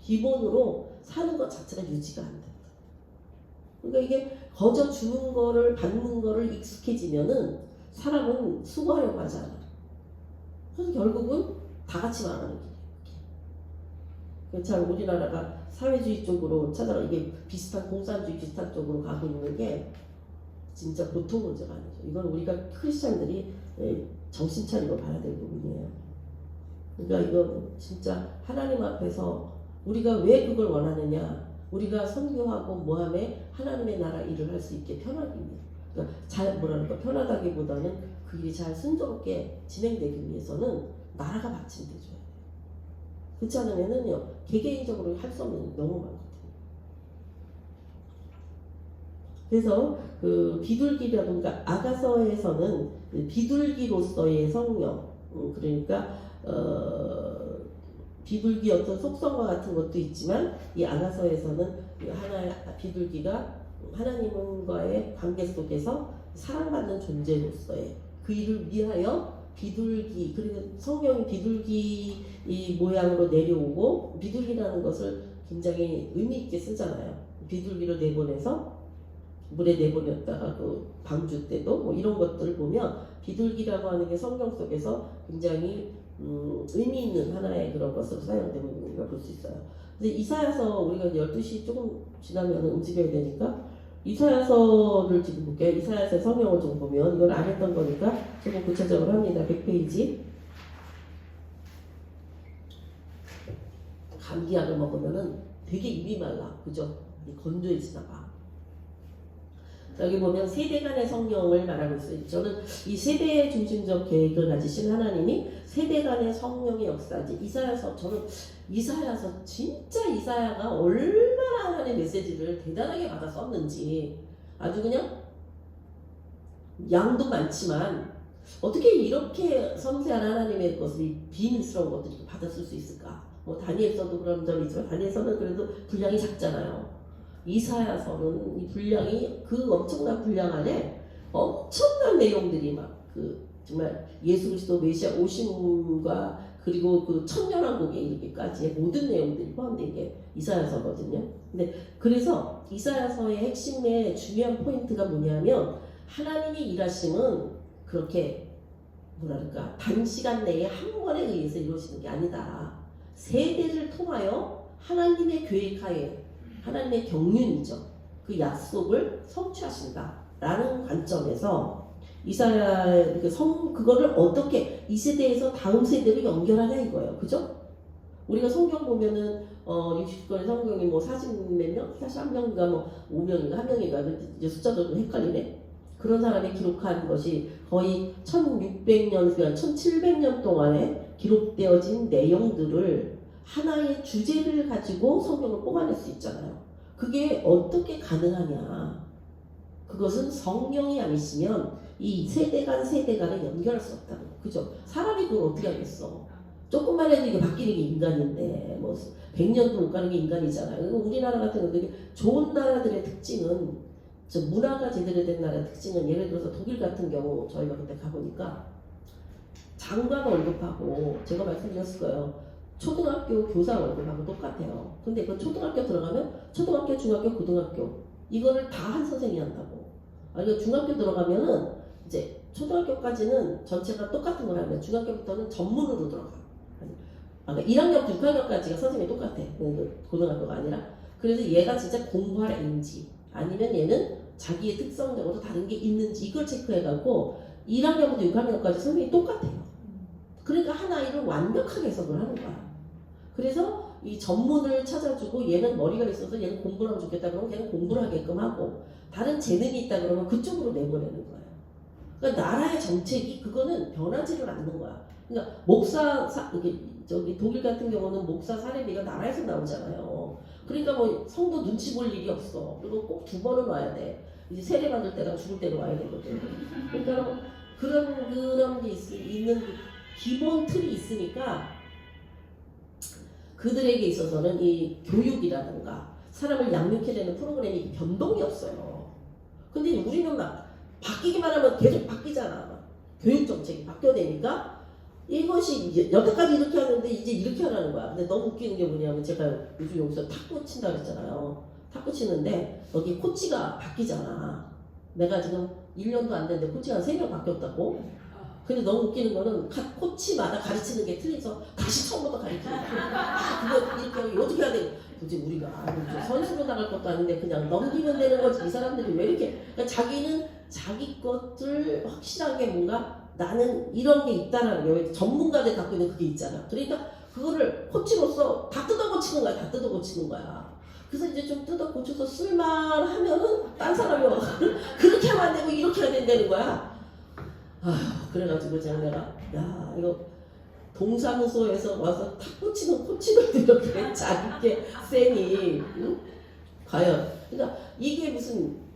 기본으로 사는 것 자체가 유지가 안 된다. 그러니까 이게 거저 주는 거를 받는 거를 익숙해지면은 사람은 수고하려고 하지 않아. 그래서 결국은 다 같이 망하는 길이에요. 참 우리나라가 사회주의 쪽으로 찾아가, 이게 비슷한 공산주의 비슷한 쪽으로 가고 있는 게 진짜 보통 문제가 아니죠. 이건 우리가 크리스찬들이 정신 차리고 봐야 될 부분이에요. 그러니까 이건 진짜 하나님 앞에서 우리가 왜 그걸 원하느냐, 우리가 선교하고 모함에 하나님의 나라 일을 할 수 있게 편하기 위해, 그러니까 편하다기보다는 그 일이 잘 순조롭게 진행되기 위해서는 나라가 받침돼줘야 돼요. 그렇지 않으면은요, 개개인적으로 할 수 없는 게 너무 많거든요. 그래서 그 비둘기라든가 아가서에서는 비둘기로서의 성령, 그러니까 비둘기 어떤 속성과 같은 것도 있지만, 이 아가서에서는 하나의 비둘기가 하나님과의 관계 속에서 사랑받는 존재로서의 그 일을 위하여 비둘기, 그리고 성경이 비둘기 이 모양으로 내려오고, 비둘기라는 것을 굉장히 의미 있게 쓰잖아요. 비둘기를 내보내서 물에 내보냈다가 그 방주 때도 뭐 이런 것들을 보면 비둘기라고 하는 게 성경 속에서 굉장히 의미 있는 하나의 그런 것으로 사용되고 있는 걸 볼 수 있어요. 근데 이사야서 우리가 12시 조금 지나면 움직여야 되니까 이사야서를 지금 볼게요. 이사야서 성경을 좀 보면, 이건 안 했던 거니까 조금 구체적으로 합니다. 100페이지. 감기약을 먹으면은 되게 입이 말라. 그죠? 건조해지나 봐. 여기 보면 세대 간의 성령을 말하고 있어요. 저는 이 세대의 중심적 계획을 가지신 하나님이 세대 간의 성령의 역사지. 이사야서, 저는 이사야서 진짜 이사야가 얼마나 하나님의 메시지를 대단하게 받아 썼는지, 아주 그냥 양도 많지만 어떻게 이렇게 섬세한 하나님의 것을 비밀스러운 것들을 받았을 수 있을까? 뭐 다니엘서도 그런 점이 있지만 다니엘서는 그래도 분량이 작잖아요. 이사야서는 이 분량이, 그 엄청난 분량 안에 엄청난 내용들이 막 그 정말 예수 그리스도 메시아 오심과 그리고 그 천년왕국에 이르기까지의 모든 내용들이 포함된 게 이사야서거든요. 근데 그래서 이사야서의 핵심의 중요한 포인트가 뭐냐면 하나님이 일하심은 그렇게 뭐랄까 단시간 내에 한 번에 의해서 이루어지는 게 아니다. 세대를 통하여 하나님의 계획하에 하나님의 경륜이죠. 그 약속을 성취하신다라는 관점에서 이사야 그거를 어떻게 이 세대에서 다음 세대로 연결하냐 이거예요. 그죠? 우리가 성경 보면은 60권의 성경이 뭐 40몇 명, 41명인가 뭐 5명인가 1명인가 이제 숫자도 좀 헷갈리네. 그런 사람이 기록한 것이 거의 1600년, 그러니까 1700년 동안에 기록되어진 내용들을 하나의 주제를 가지고 성경을 뽑아낼 수 있잖아요. 그게 어떻게 가능하냐. 그것은 성령이 아니시면 이 세대 간을 연결할 수 없다는 거. 그죠? 사람이 그걸 어떻게 하겠어. 조금만 해도 이게 바뀌는 게 인간인데 뭐 100년도 못 가는 게 인간이잖아요. 우리나라 같은 경우는 좋은 나라들의 특징은 문화가 제대로 된 나라의 특징은 예를 들어서 독일 같은 경우 저희가 그때 가보니까 장관 월급하고 제가 말씀드렸을 거예요. 초등학교 교사 월급하고 똑같아요. 근데 그 초등학교 들어가면 초등학교, 중학교, 고등학교 이거를 다 한 선생님이 한다고. 그러니까 중학교 들어가면은 이제 초등학교까지는 전체가 똑같은 걸 하면 중학교부터는 전문으로 들어가. 그러니까 1학년부터 6학년까지가 선생님이 똑같아. 고등학교가 아니라. 그래서 얘가 진짜 공부할 애인지 아니면 얘는 자기의 특성적으로 다른 게 있는지 이걸 체크해가고 1학년부터 6학년까지 선생님이 똑같아요. 그러니까 한 아이를 완벽하게 해석을 하는 거야. 그래서 이 전문을 찾아주고 얘는 머리가 있어서 얘는 공부를 하면 좋겠다 그러면 걔는 공부를 하게끔 하고 다른 재능이 있다 그러면 그쪽으로 내보내는 거예요. 그러니까 나라의 정책이 그거는 변하지를 않는 거야. 그러니까 저기 독일 같은 경우는 목사 사례비가 나라에서 나오잖아요. 그러니까 뭐 성도 눈치 볼 일이 없어. 그리고 꼭 2번은 와야 돼. 이제 세례 받을 때랑 죽을 때로 와야 되거든. 그러니까 그런 게 있는 기본 틀이 있으니까 그들에게 있어서는 이 교육이라든가 사람을 양육해내는 프로그램이 변동이 없어요. 근데 우리는 막 바뀌기만 하면 계속 바뀌잖아. 교육 정책이 바뀌어내니까 이것이 이제 여태까지 이렇게 하는데 이제 이렇게 하라는 거야. 근데 너무 웃기는 게 뭐냐면 제가 요즘 여기서 탁구 친다 그랬잖아요. 탁구 치는데 여기 코치가 바뀌잖아. 내가 지금 1년도 안 됐는데 코치가 한 3명 바뀌었다고. 근데 너무 웃기는 거는 각 코치마다 가르치는 게 틀려서 다시 처음부터 가르치는 거야. 그거 이렇게 하면 어떻게 해야 돼? 도대체 우리가 선수로 나갈 것도 아닌데 그냥 넘기면 되는 거지. 이 사람들이 왜 이렇게 그러니까 자기는 자기 것들 확실하게 뭔가 나는 이런 게 있다라는 게 전문가들 갖고 있는 그게 있잖아. 그러니까 그거를 코치로서 다 뜯어 고치는 거야. 다 뜯어 고치는 거야. 그래서 이제 좀 뜯어 고쳐서 쓸만하면은 딴 사람이 와. 그렇게 하면 안 되고 이렇게 해야 된다는 거야. 아휴, 그래가지고 제가 야 이거 동사무소에서 와서 탁구 치는 코치들도 이렇게 자기께 세니 응? 과연 그러니까 이게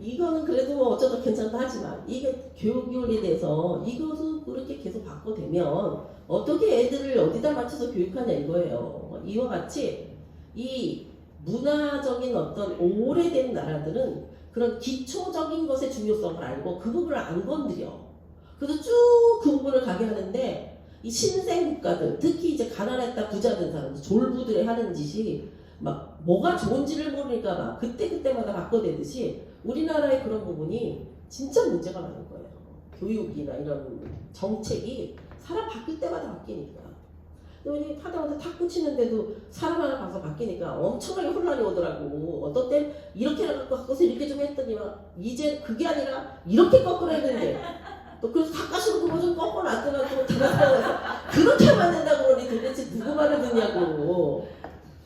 이거는 그래도 뭐 어쩌다 괜찮다 하지만 이게 교육에 대해서 이것을 그렇게 계속 바꿔대면 어떻게 애들을 어디다 맞춰서 교육하냐 이거예요. 이와 같이 이 문화적인 어떤 오래된 나라들은 그런 기초적인 것의 중요성을 알고 그 부분을 안 건드려. 그래서 쭉 그 부분을 가게 하는데 이 신생 국가들 특히 이제 가난했다 부자 된 사람들 졸부들이 하는 짓이 막 뭐가 좋은지를 모르니까 막 그때마다 바꿔대듯이 우리나라의 그런 부분이 진짜 문제가 많은 거예요. 교육이나 이런 정책이 사람 바뀔 때마다 바뀌니까. 근데 하다못해 탁구 치는데도 사람 하나 가서 바뀌니까 엄청나게 혼란이 오더라고. 어떤 땐 이렇게 바꿔서 이렇게 좀 했더니 막 이제 그게 아니라 이렇게 거꾸로 했는데 또 그래서 가까스로 그거 좀 꺾어 놨더라고. 그렇게 하면 안 된다고 그러니 도대체 누구 말을 듣냐고.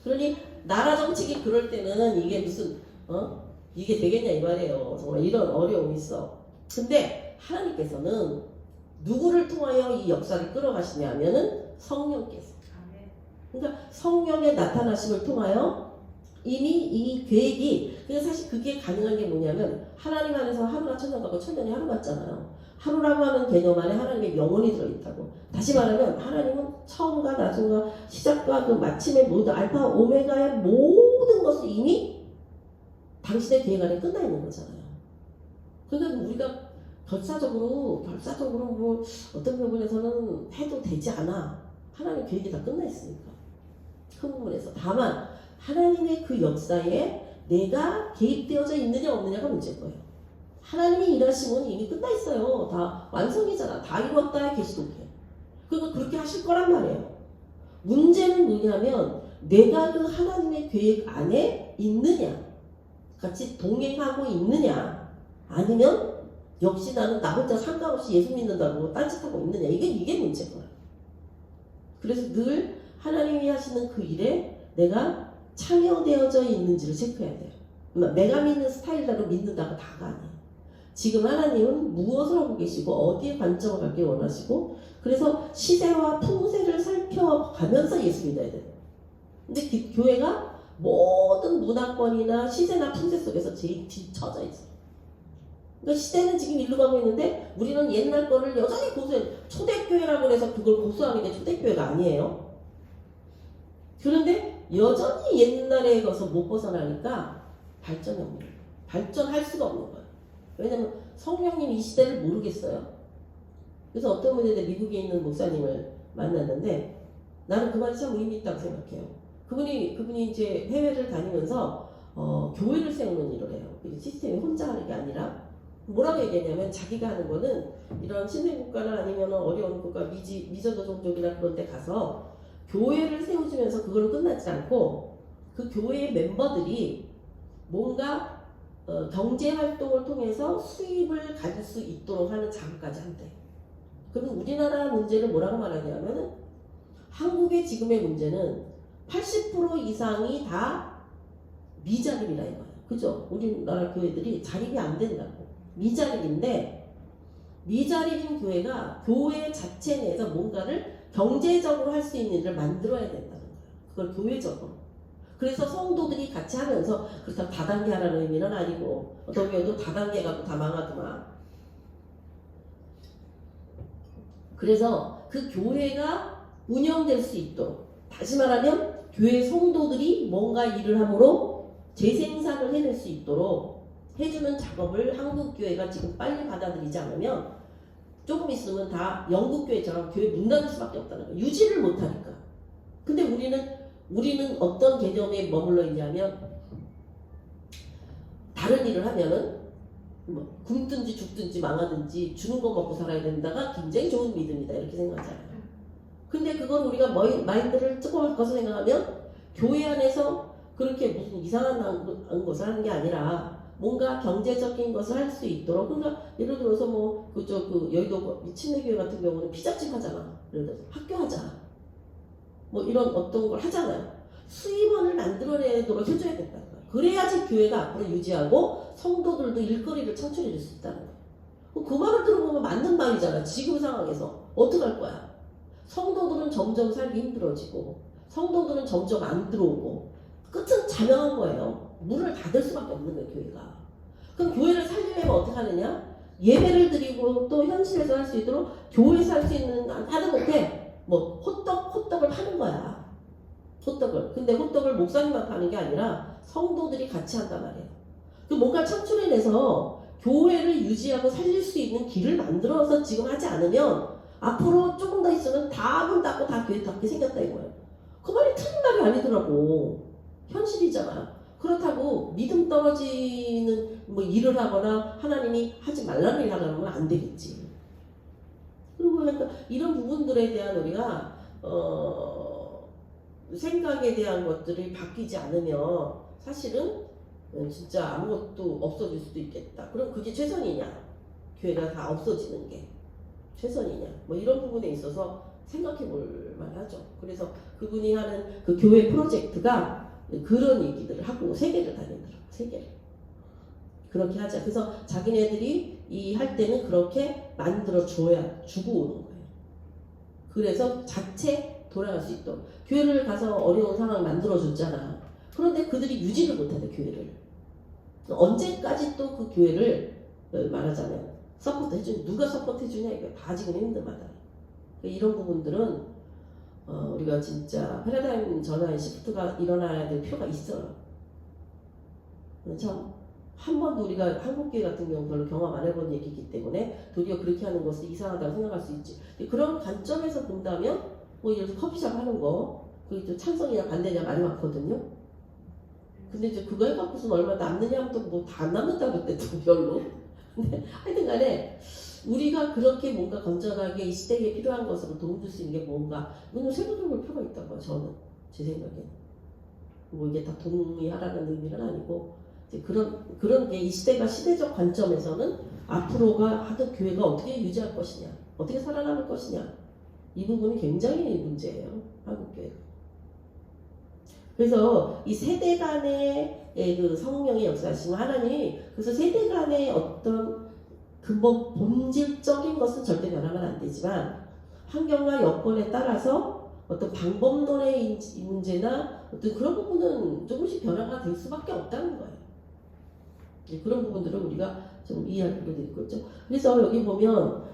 그러니 나라 정책이 그럴 때는 이게 무슨 이게 되겠냐 이 말이에요. 정말 이런 어려움이 있어. 근데 하나님께서는 누구를 통하여 이 역사를 끌어가시냐 하면은 성령께서. 그러니까 성령의 나타나심을 통하여 이미 이 계획이 그러니까 사실 그게 가능한 게 뭐냐면 하나님 안에서 하루가 천년 같고 천년이 하루 같잖아요. 하루라고 하는 개념 안에 하나님의 영혼이 들어있다고. 다시 말하면 하나님은 처음과 나중과 시작과 그 마침의 모든 알파 오메가의 모든 것을 이미 당신의 계획 안에 끝나 있는 거잖아요. 그러니까 우리가 결사적으로 뭐 어떤 부분에서는 해도 되지 않아 하나님 계획이 다 끝나 있으니까. 큰 부분에서. 다만 하나님의 그 역사에 내가 개입되어져 있느냐 없느냐가 문제인 거예요. 하나님이 일하시면 이미 끝나 있어요. 다 완성이잖아. 다 이뤘다의 계시록에. 그러니까 그렇게 하실 거란 말이에요. 문제는 뭐냐면 내가 그 하나님의 계획 안에 있느냐, 같이 동행하고 있느냐, 아니면 역시 나는 나 혼자 상관없이 예수 믿는다고 딴짓하고 있느냐, 이게 문제인 거예요. 그래서 늘 하나님이 하시는 그 일에 내가 참여되어져 있는지를 체크해야 돼요. 내가 믿는 스타일대로 믿는다고 다가 아니에요. 지금 하나님은 무엇을 하고 계시고 어디에 관점을 갖길 원하시고, 그래서 시대와 풍세를 살펴가면서 예수 믿어야 돼요. 근데 교회가 모든 문화권이나 시대나 풍세 속에서 제일 뒤처져 있어요. 그러니까 시대는 지금 일로 가고 있는데 우리는 옛날 거를 여전히 고수해. 초대교회라고 해서 그걸 고수하는 게 초대교회가 아니에요. 그런데 여전히 옛날에 가서 못 벗어나니까 발전이 없는 거예요. 발전할 수가 없는 거예요. 왜냐면 성령님이 이 시대를 모르겠어요. 그래서 어떤 분이 미국에 있는 목사님을 만났는데 나는 그 말이 참 의미 있다고 생각해요. 그분이 이제 해외를 다니면서 교회를 세우는 일을 해요. 시스템이 혼자 하는 게 아니라 뭐라고 얘기했냐면 자기가 하는 거는 이런 신흥국가나 아니면 어려운 국가 미전도 종족이나 그런 데 가서 교회를 세워주면서 그걸로 끝나지 않고 그 교회의 멤버들이 뭔가 경제 활동을 통해서 수입을 가질 수 있도록 하는 작업까지 한대. 그럼 우리나라 문제를 뭐라고 말하냐면은 한국의 지금의 문제는 80% 이상이 다 미자립이라 이거예요. 그죠? 우리나라 교회들이 자립이 안 된다고. 미자립인데 미자립인 교회가 교회 자체 내에서 뭔가를 경제적으로 할 수 있는 일을 만들어야 된다는 거예요. 그걸 교회적으로. 그래서 성도들이 같이 하면서 그렇다고 다단계 하라는 의미는 아니고 어떤 교회도 다단계 갖고 다 망하더만. 그래서 그 교회가 운영될 수 있도록, 다시 말하면 교회 성도들이 뭔가 일을 함으로 재생산을 해낼 수 있도록 해주는 작업을 한국교회가 지금 빨리 받아들이지 않으면 조금 있으면 다 영국교회처럼 교회 문 닫을 수밖에 없다는 거예요. 유지를 못하니까. 근데 우리는 어떤 개념에 머물러 있냐면 다른 일을 하면은 뭐 굶든지 죽든지 망하든지 주는 거 먹고 살아야 된다가 굉장히 좋은 믿음이다 이렇게 생각하잖아요. 근데 그걸 우리가 마인드를 조금 바꿔서 생각하면 교회 안에서 그렇게 무슨 이상한 것을 하는 게 아니라 뭔가 경제적인 것을 할 수 있도록. 그러니까 예를 들어서 뭐 여의도 침례교회 같은 경우는 피자집 하잖아. 예를 들어서 학교 하자. 뭐 이런 어떤 걸 하잖아요. 수입원을 만들어내도록 해줘야 된다는 거예요. 그래야지 교회가 앞으로 유지하고 성도들도 일거리를 창출해 줄 수 있다는 거예요. 그 말을 들어보면 맞는 말이잖아. 지금 상황에서 어떡할 거야. 성도들은 점점 살기 힘들어지고 성도들은 점점 안 들어오고 끝은 자명한 거예요. 문을 닫을 수밖에 없는 거예요, 교회가. 그럼 교회를 살리려면 어떻게 하느냐? 예배를 드리고 또 현실에서 할 수 있도록 교회에서 할 수 있는 하는 못해. 뭐 호떡을 파는 거야. 호떡을. 근데 호떡을 목사님만 파는 게 아니라 성도들이 같이 한단 말이에요. 그 뭔가 창출해내서 교회를 유지하고 살릴 수 있는 길을 만들어서 지금 하지 않으면 앞으로 조금 더 있으면 다 문 닫고 다 교회 닫게 생겼다 이거예요. 그 말이 틀린 말이 아니더라고. 현실이잖아. 그렇다고 믿음 떨어지는 뭐 일을 하거나 하나님이 하지 말라는 일을 하려면 안 되겠지. 그리고 그러니까 이런 부분들에 대한 우리가 생각에 대한 것들이 바뀌지 않으면 사실은 진짜 아무것도 없어질 수도 있겠다. 그럼 그게 최선이냐? 교회가 다 없어지는 게 최선이냐? 뭐 이런 부분에 있어서 생각해 볼 만하죠. 그래서 그분이 하는 그 교회 프로젝트가 그런 얘기들을 하고 세계를 다니더라고요. 세계를. 그렇게 하자. 그래서 자기네들이 할 때는 그렇게 만들어 주고 오는 거예요. 그래서 자체 돌아갈 수 있도록. 교회를 가서 어려운 상황 만들어 줬잖아. 그런데 그들이 유지를 못하대, 교회를. 언제까지 또 그 교회를 말하자면 서포트 해주냐. 누가 서포트 해주냐. 이거 다 지금 힘들마다. 이런 부분들은 우리가 진짜 패러다임 전환 시프트가 일어나야 될 필요가 있어요. 참 한 번도 우리가 한국교회 같은 경우 별로 경험 안 해본 얘기이기 때문에 도리어 그렇게 하는 것이 이상하다고 생각할 수 있지. 그런 관점에서 본다면 뭐 예를 들어 커피숍 하는 거, 그게 또 찬성이냐 반대냐 많이 많거든요. 근데 이제 그거 해갖고서 얼마 남느냐 하면 또 뭐 다 안 남는다 그랬대 또 별로. 근데 하여튼간에 우리가 그렇게 뭔가 건전하게 이 시대에 필요한 것으로 도움 줄 수 있는 게 뭔가 이거는 생각해 볼 필요가 있다고 저는 제 생각에. 뭐 이게 다 동의하라는 의미는 아니고 이제 그런 게 이 시대가 시대적 관점에서는 앞으로가 하던 교회가 어떻게 유지할 것이냐, 어떻게 살아남을 것이냐 이 부분이 굉장히 문제예요 한국 교회. 그래서 이 세대 간의 그 성령의 역사심 하나님이 그래서 세대 간의 어떤 근본 본질적인 것은 절대 변하면 안 되지만 환경과 여건에 따라서 어떤 방법론의 문제나 어떤 그런 부분은 조금씩 변화가 될 수밖에 없다는 거예요. 그런 부분들을 우리가 좀 이해할 필요도 있겠죠. 그래서 여기 보면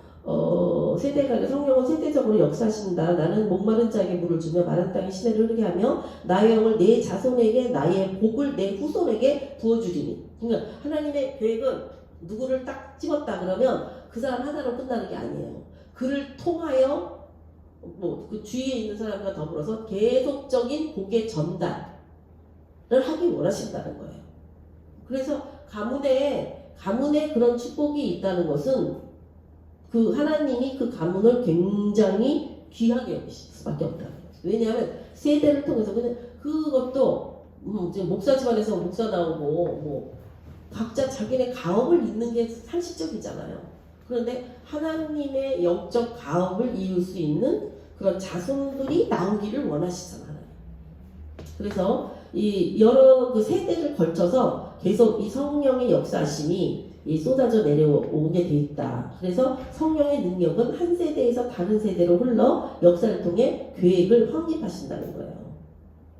세대 간의 성령은 세대적으로 역사하신다. 나는 목마른 자에게 물을 주며 마른 땅에 시내를 흐르게 하며 나의 영을 내 자손에게 나의 복을 내 후손에게 부어주리니. 그러니까 하나님의 계획은 누구를 딱 집었다 그러면 그 사람 하나로 끝나는 게 아니에요. 그를 통하여 뭐 그 주위에 있는 사람과 더불어서 계속적인 복의 전달을 하기 원하신다는 거예요. 그래서 가문에 그런 축복이 있다는 것은 그 하나님이 그 가문을 굉장히 귀하게 여기실 수밖에 없다는 거죠. 왜냐하면 세대를 통해서 그것도 지금 목사 집안에서 목사 나오고 뭐 각자 자기네 가업을 잇는 게 상식적이잖아요. 그런데 하나님의 영적 가업을 이룰 수 있는 그런 자손들이 나오기를 원하시잖아요. 그래서 이 여러 그 세대를 걸쳐서 계속 이 성령의 역사심이 쏟아져 내려오게 돼 있다. 그래서 성령의 능력은 한 세대에서 다른 세대로 흘러 역사를 통해 계획을 확립하신다는 거예요.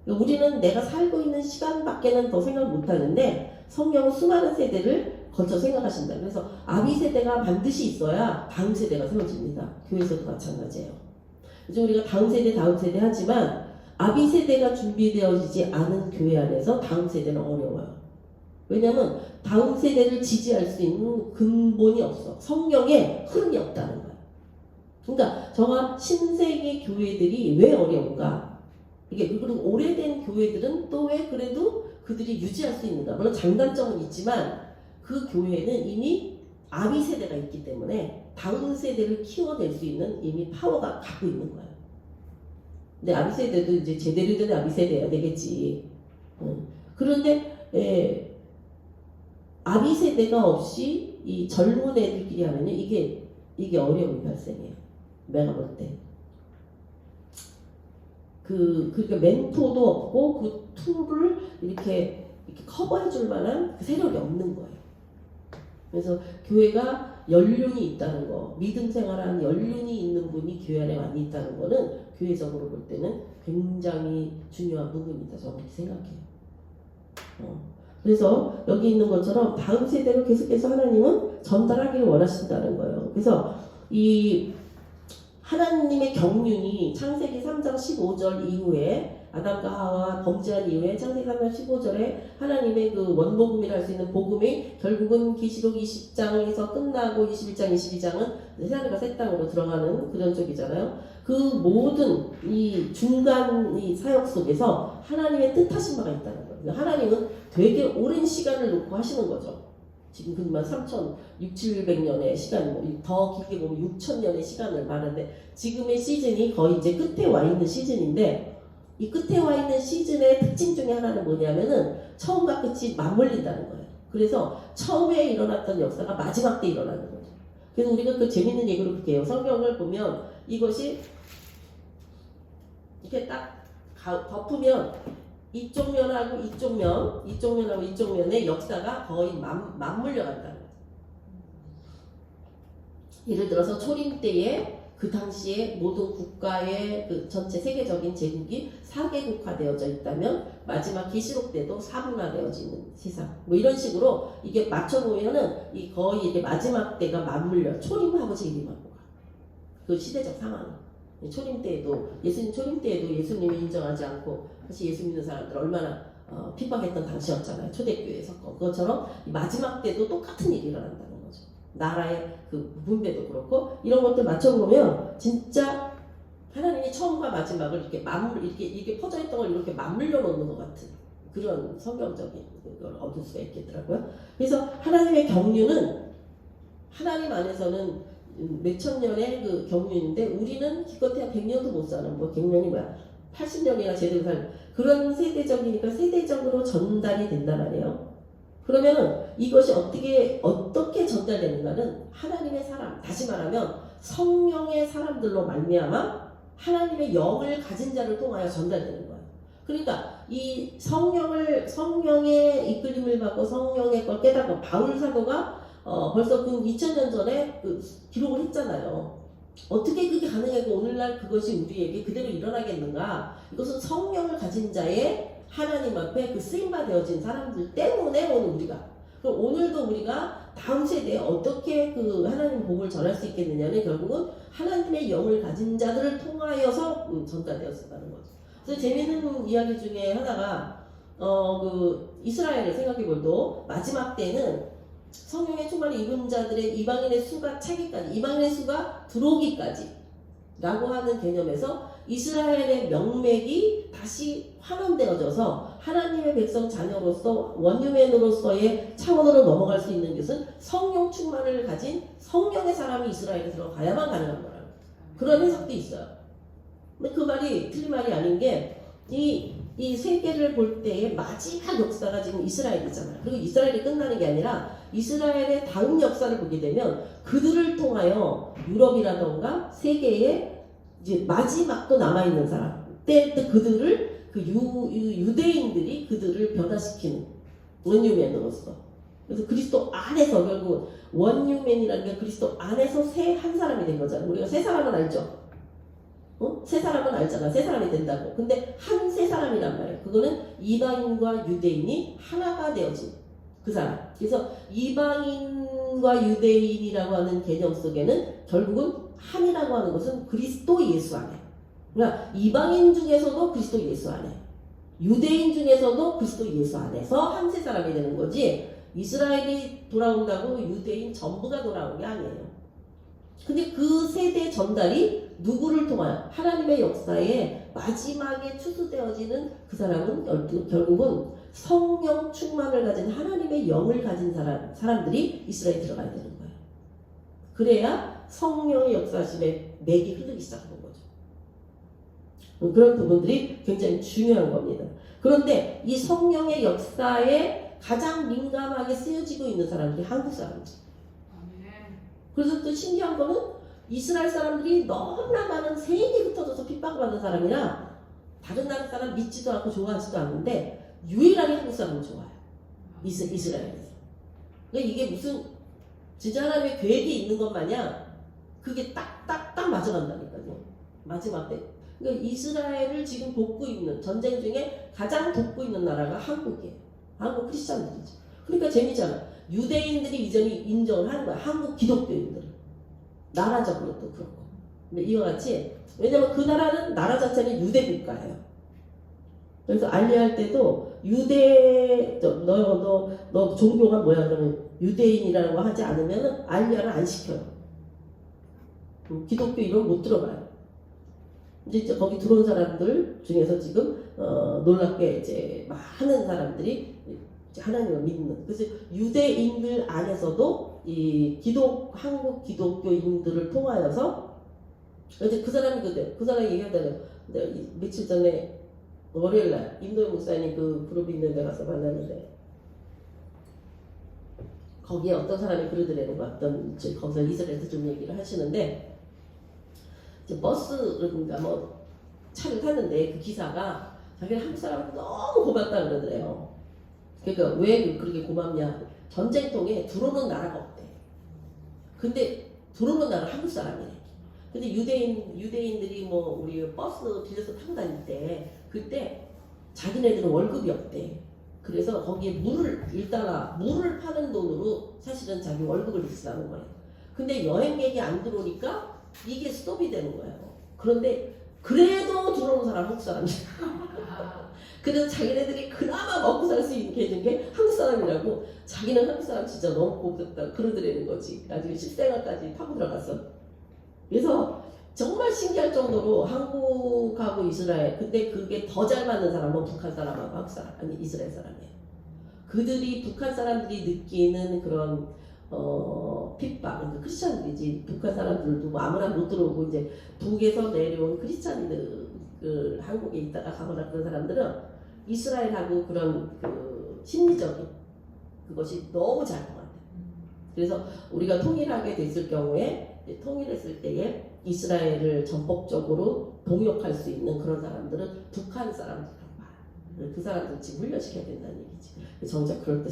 우리는 내가 살고 있는 시간밖에는 더 생각 못하는데 성령은 수많은 세대를 거쳐 생각하신다. 그래서 아비 세대가 반드시 있어야 다음 세대가 세워집니다. 교회에서도 마찬가지예요. 요즘 우리가 다음 세대 하지만 아비 세대가 준비되어지지 않은 교회 안에서 다음 세대는 어려워요. 왜냐하면 다음 세대를 지지할 수 있는 근본이 없어. 성령의 흐름이 없다는 거예요. 그러니까 저가 신세계 교회들이 왜 어려운가? 이게 그리고 오래된 교회들은 또 왜 그래도 그들이 유지할 수 있는가? 물론 장단점은 있지만 그 교회는 이미 아비 세대가 있기 때문에 다음 세대를 키워낼 수 있는 이미 파워가 갖고 있는 거예요. 근데 아비 세대도 이제 제대로 된 아비 세대야 되겠지. 그런데 아비 세대가 없이 이 젊은 애들끼리 하면 이게 어려움이 발생해요. 내가 볼 때. 그러니까 멘토도 없고 그 툴을 이렇게 커버해 줄 만한 그 세력이 없는 거예요. 그래서 교회가 연륜이 있다는 거, 믿음 생활하는 연륜이 있는 분이 교회 안에 많이 있다는 거는 교회적으로 볼 때는 굉장히 중요한 부분이다. 저는 그렇게 생각해요. 그래서 여기 있는 것처럼 다음 세대로 계속해서 하나님은 전달하기를 원하신다는 거예요. 그래서 이 하나님의 경륜이 창세기 3장 15절 이후에 아담과 하와 범죄한 이후에 창세기 3장 15절에 하나님의 그 원복음이라 할 수 있는 복음이 결국은 계시록 20장에서 끝나고 21장, 22장은 새하늘과 새 땅으로 들어가는 그런 쪽이잖아요. 그 모든 이 중간 이 사역 속에서 하나님의 뜻하신 바가 있다는 거예요. 하나님은 되게 오랜 시간을 놓고 하시는 거죠. 지금 그만 3,600~700년의 시간, 더 길게 보면 6,000년의 시간을 말하는데 지금의 시즌이 거의 이제 끝에 와 있는 시즌인데 이 끝에 와 있는 시즌의 특징 중에 하나는 뭐냐면은 처음과 끝이 맞물린다는 거예요. 그래서 처음에 일어났던 역사가 마지막 때 일어나는 거죠. 그래서 우리가 그 재밌는 얘기를 그렇게 해요. 성경을 보면 이것이 이렇게 딱 덮으면 이쪽 면하고 이쪽 면하고 이쪽 면의 역사가 거의 맞물려 간다는 거예요. 예를 들어서 초림 때에 그 당시에 모든 국가의 그 전체 세계적인 제국이 4개국화되어져 있다면 마지막 계시록 때도 4분화되어지는 세상. 뭐 이런 식으로 이게 맞춰보면은 이 거의 이게 마지막 때가 맞물려 초림하고 재림하고 그 시대적 상황. 초림 때에도 예수님 초림 때에도 예수님을 인정하지 않고 사실 예수 믿는 사람들 얼마나 핍박했던 당시였잖아요. 초대교회 사건. 그것처럼 마지막 때도 똑같은 일이 일어난다는 거죠. 나라의 그 분배도 그렇고 이런 것들 맞춰보면 진짜 하나님이 처음과 마지막을 이렇게 퍼져 있던 걸 이렇게 맞물려 놓는 것 같은 그런 성경적인 걸 얻을 수가 있겠더라고요. 그래서 하나님의 경륜은 하나님 안에서는 몇천 년의 그 경륜인데 우리는 기껏해야 100년도 못 사는 뭐 경륜이 뭐야 80년이나 제대로 살 그런 세대적이니까 세대적으로 전달이 된단 말이에요. 그러면은 이것이 어떻게 전달되는가는 하나님의 사람, 다시 말하면 성령의 사람들로 말미암아 하나님의 영을 가진 자를 통하여 전달되는 거예요. 그러니까 이 성령의 이끌림을 받고 성령의 걸 깨닫고 바울 사도가 벌써 그 2000년 전에 기록을 했잖아요. 어떻게 그게 가능하고 오늘날 그것이 우리에게 그대로 일어나겠는가? 이것은 성령을 가진 자의 하나님 앞에 그 쓰임바 되어진 사람들 때문에 오늘 우리가 그럼 오늘도 우리가 다음 세대에 어떻게 그 하나님 복을 전할 수 있겠느냐는 결국은 하나님의 영을 가진 자들을 통하여서 전달되었다는 거죠. 그래서 재미있는 이야기 중에 하나가 그 이스라엘을 생각해 볼도 마지막 때는 성령의 충만을 입은 자들의 이방인의 수가 차기까지 이방인의 수가 들어오기까지 라고 하는 개념에서 이스라엘의 명맥이 다시 환원되어져서 하나님의 백성 자녀로서 원유맨으로서의 차원으로 넘어갈 수 있는 것은 성령 충만을 가진 성령의 사람이 이스라엘에 들어가야만 가능한 거라고 그런 해석도 있어요. 근데 그 말이 틀린 말이 아닌 게 이 세계를 볼 때의 마지막 역사가 지금 이스라엘이잖아요. 그리고 이스라엘이 끝나는 게 아니라 이스라엘의 다음 역사를 보게 되면 그들을 통하여 유럽이라던가 세계에 이제 마지막도 남아있는 사람 때 그들을 그 유대인들이 그들을 변화시키는 원유맨으로서 그래서 그리스도 안에서 결국 원유맨이라는 게 그리스도 안에서 새 한 사람이 된 거잖아요. 우리가 새 사람은 알죠? 새 사람은 알잖아. 새 사람이 된다고. 근데 한 새 사람이란 말이에요. 그거는 이방인과 유대인이 하나가 되어진 그 사람. 그래서 이방인과 유대인이라고 하는 개념 속에는 결국은 한이라고 하는 것은 그리스도 예수 안에. 그러니까 이방인 중에서도 그리스도 예수 안에. 유대인 중에서도 그리스도 예수 안에서 한 새 사람이 되는 거지. 이스라엘이 돌아온다고 유대인 전부가 돌아온 게 아니에요. 근데 그 세대 전달이 누구를 통하여 하나님의 역사에 마지막에 추수되어지는 그 사람은 결국은 성령 충만을 가진 하나님의 영을 가진 사람들이 이스라엘에 들어가야 되는 거예요. 그래야 성령의 역사심에 맥이 흐르기 시작하는 거죠. 그런 부분들이 굉장히 중요한 겁니다. 그런데 이 성령의 역사에 가장 민감하게 쓰여지고 있는 사람들이 한국 사람들. 그래서 또 신기한 거는 이스라엘 사람들이 너무나 많은 세계에 흩어져서 핍박받은 사람이라 다른 나라 사람 믿지도 않고 좋아하지도 않는데 유일하게 한국 사람은 좋아요. 이스라엘에서. 그러니까 이게 무슨 진짜 하나님의 계획이 있는 것 마냥 그게 딱딱딱 맞아간다니까요. 마지막 때. 그러니까 이스라엘을 지금 돕고 있는 전쟁 중에 가장 돕고 있는 나라가 한국이에요. 한국 크리스찬들이죠. 그러니까 재미잖아. 유대인들이 이전에 인정을 하는 거야. 한국 기독교인들은. 나라적으로도 그렇고. 근데 이와 같이 왜냐면 그 나라는 나라 자체는 유대 국가예요. 그래서 알리할 때도 너 종교가 뭐야 그러면 유대인이라고 하지 않으면 알리아를 안 시켜요. 기독교 이름 못 들어가요. 이제 거기 들어온 사람들 중에서 지금 놀랍게 이제 많은 사람들이 하나님을 믿는. 그래서 유대인들 안에서도 이 한국 기독교인들을 통하여서 이제 그 사람이 얘기하잖아요. 며칠 전에 월요일날 임도영 목사님 그 그룹 있는 데 가서 만났는데 거기에 어떤 사람이 그러더라고요. 거기서 이스라엘에서 좀 얘기를 하시는데 이제 버스인가 뭐 차를 탔는데 그 기사가 자기는 한국 사람한테 너무 고맙다 그러더래요. 그러니까 왜 그렇게 고맙냐? 전쟁통에 들어오는 나라가 없대. 근데 들어오는 나라는 한국 사람이래. 근데 유대인들이 뭐 우리 버스 빌려서 타고 다닐 때 그때 자기네들은 월급이 없대. 그래서 거기에 물을 파는 돈으로 사실은 자기 월급을 비싸는 거예요. 근데 여행객이 안 들어오니까 이게 스톱이 되는 거예요. 그런데 그래도 들어오는 사람 한국 사람이야. 그래서 자기네들이 그나마 먹고 살 수 있게 해준 게 한국 사람이라고. 자기는 한국 사람 진짜 너무 고맙다 그러더라는 거지. 나중에 실생활까지 타고 들어갔어. 그래서 정말 신기할 정도로 한국하고 이스라엘, 근데 그게 더 잘 맞는 사람은 북한 사람하고 한국 사람, 아니 이스라엘 사람이에요. 그들이 북한 사람들이 느끼는 그런 핍박, 그러니까 크리스찬들이지, 북한 사람들도 뭐 아무나 못 들어오고 이제 북에서 내려온 크리스찬들 한국에 있다가 가거나 그런 사람들은 이스라엘하고 그런 그 심리적인 그것이 너무 잘 통한다. 그래서 우리가 통일하게 됐을 경우에, 통일했을 때에 이스라엘을 전폭적으로 동역할 수 있는 그런 사람들은 북한 사람들이라고 봐요. 그 사람들 지금 훈련시켜야 된다는 얘기지. 정작 그럴 때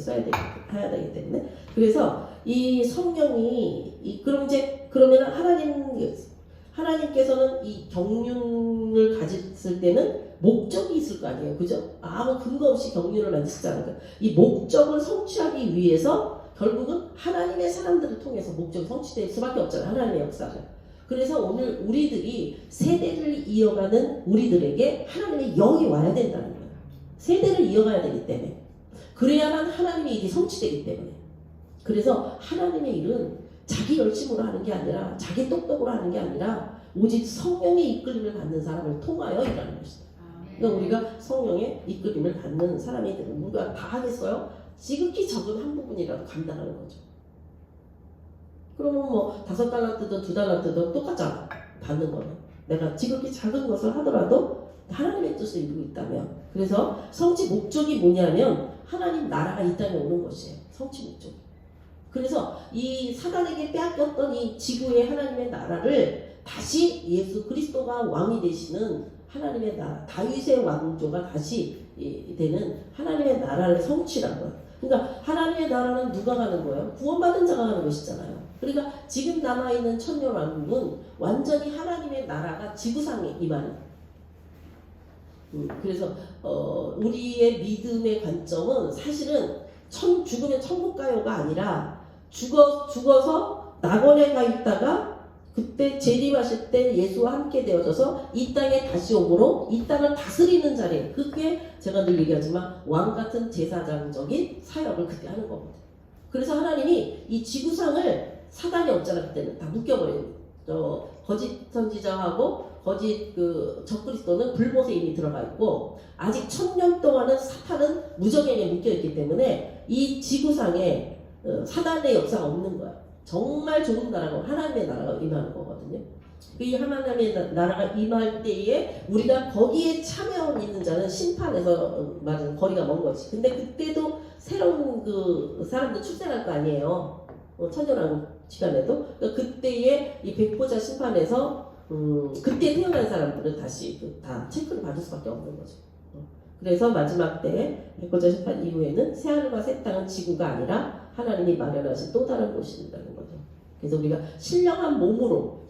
해야 되기 때문에. 그래서 이 성령이 그러면 하나님께서는 이 경륜을 가졌을 때는 목적이 있을 거 아니에요, 그죠? 아무 근거 없이 경륜을 만드시잖아요. 그러니까 이 목적을 성취하기 위해서 결국은 하나님의 사람들을 통해서 목적이 성취될 수밖에 없잖아요, 하나님의 역사를. 그래서 오늘 우리들이 세대를 이어가는 우리들에게 하나님의 영이 와야 된다는 거예요. 세대를 이어가야 되기 때문에. 그래야만 하나님의 일이 성취되기 때문에. 그래서 하나님의 일은 자기 열심으로 하는 게 아니라, 자기 똑똑으로 하는 게 아니라 오직 성령의 이끌림을 받는 사람을 통하여 일하는 것이다. 그러니까 우리가 성령의 이끌림을 받는 사람이 되는, 우리가 다 하겠어요? 지극히 적은 한 부분이라도 감당하는 거죠. 그러면 뭐 5달란트든 2달란트든 똑같잖아, 받는 거는. 내가 지극히 작은 것을 하더라도 하나님의 뜻을 이루고 있다면. 그래서 성취 목적이 뭐냐면 하나님 나라가 이 땅에 오는 것이에요, 성취 목적이. 그래서 이 사단에게 빼앗겼던 이 지구의 하나님의 나라를 다시 예수 그리스도가 왕이 되시는 하나님의 나라, 다윗의 왕조가 다시 되는 하나님의 나라를 성취한 거예요. 그러니까 하나님의 나라는 누가 가는 거예요? 구원받은 자가 가는 것이잖아요. 그러니까 지금 남아있는 천년왕국은 완전히 하나님의 나라가 지구상에 임하는. 그래서 우리의 믿음의 관점은 사실은 죽으면 천국 가요가 아니라 죽어서 낙원에 가 있다가 그때 재림하실 때 예수와 함께 되어져서 이 땅에 다시 오므로 이 땅을 다스리는 자리, 그게 제가 늘 얘기하지만 왕같은 제사장적인 사역을 그때 하는 거거든요. 그래서 하나님이 이 지구상을, 사단이 없잖아, 그때는 다 묶여버려요. 거짓 선지자하고 거짓 적그리스도는 불못에 이미 들어가 있고, 아직 1000년 동안은 사탄은 무정행에 묶여있기 때문에 이 지구상에 사단의 역사가 없는 거야. 정말 좋은 나라가 하나님의 나라가 임하는 거거든요. 이 하나님의 나라가 임할 때에 우리가 거기에 참여 있는 자는 심판에서 말하는 거리가 먼 거지. 근데 그때도 새로운 사람들 출생할 거 아니에요. 천년왕국 시간에도. 그러니까 그때의 이 백보자 심판에서 그때 태어난 사람들은 다시 다 체크를 받을 수밖에 없는 거죠. 그래서 마지막 때 백보자 심판 이후에는 새하늘과 새 땅은 지구가 아니라 하나님이 마련하신 또 다른 곳이라는 거죠. 그래서 우리가 신령한 몸으로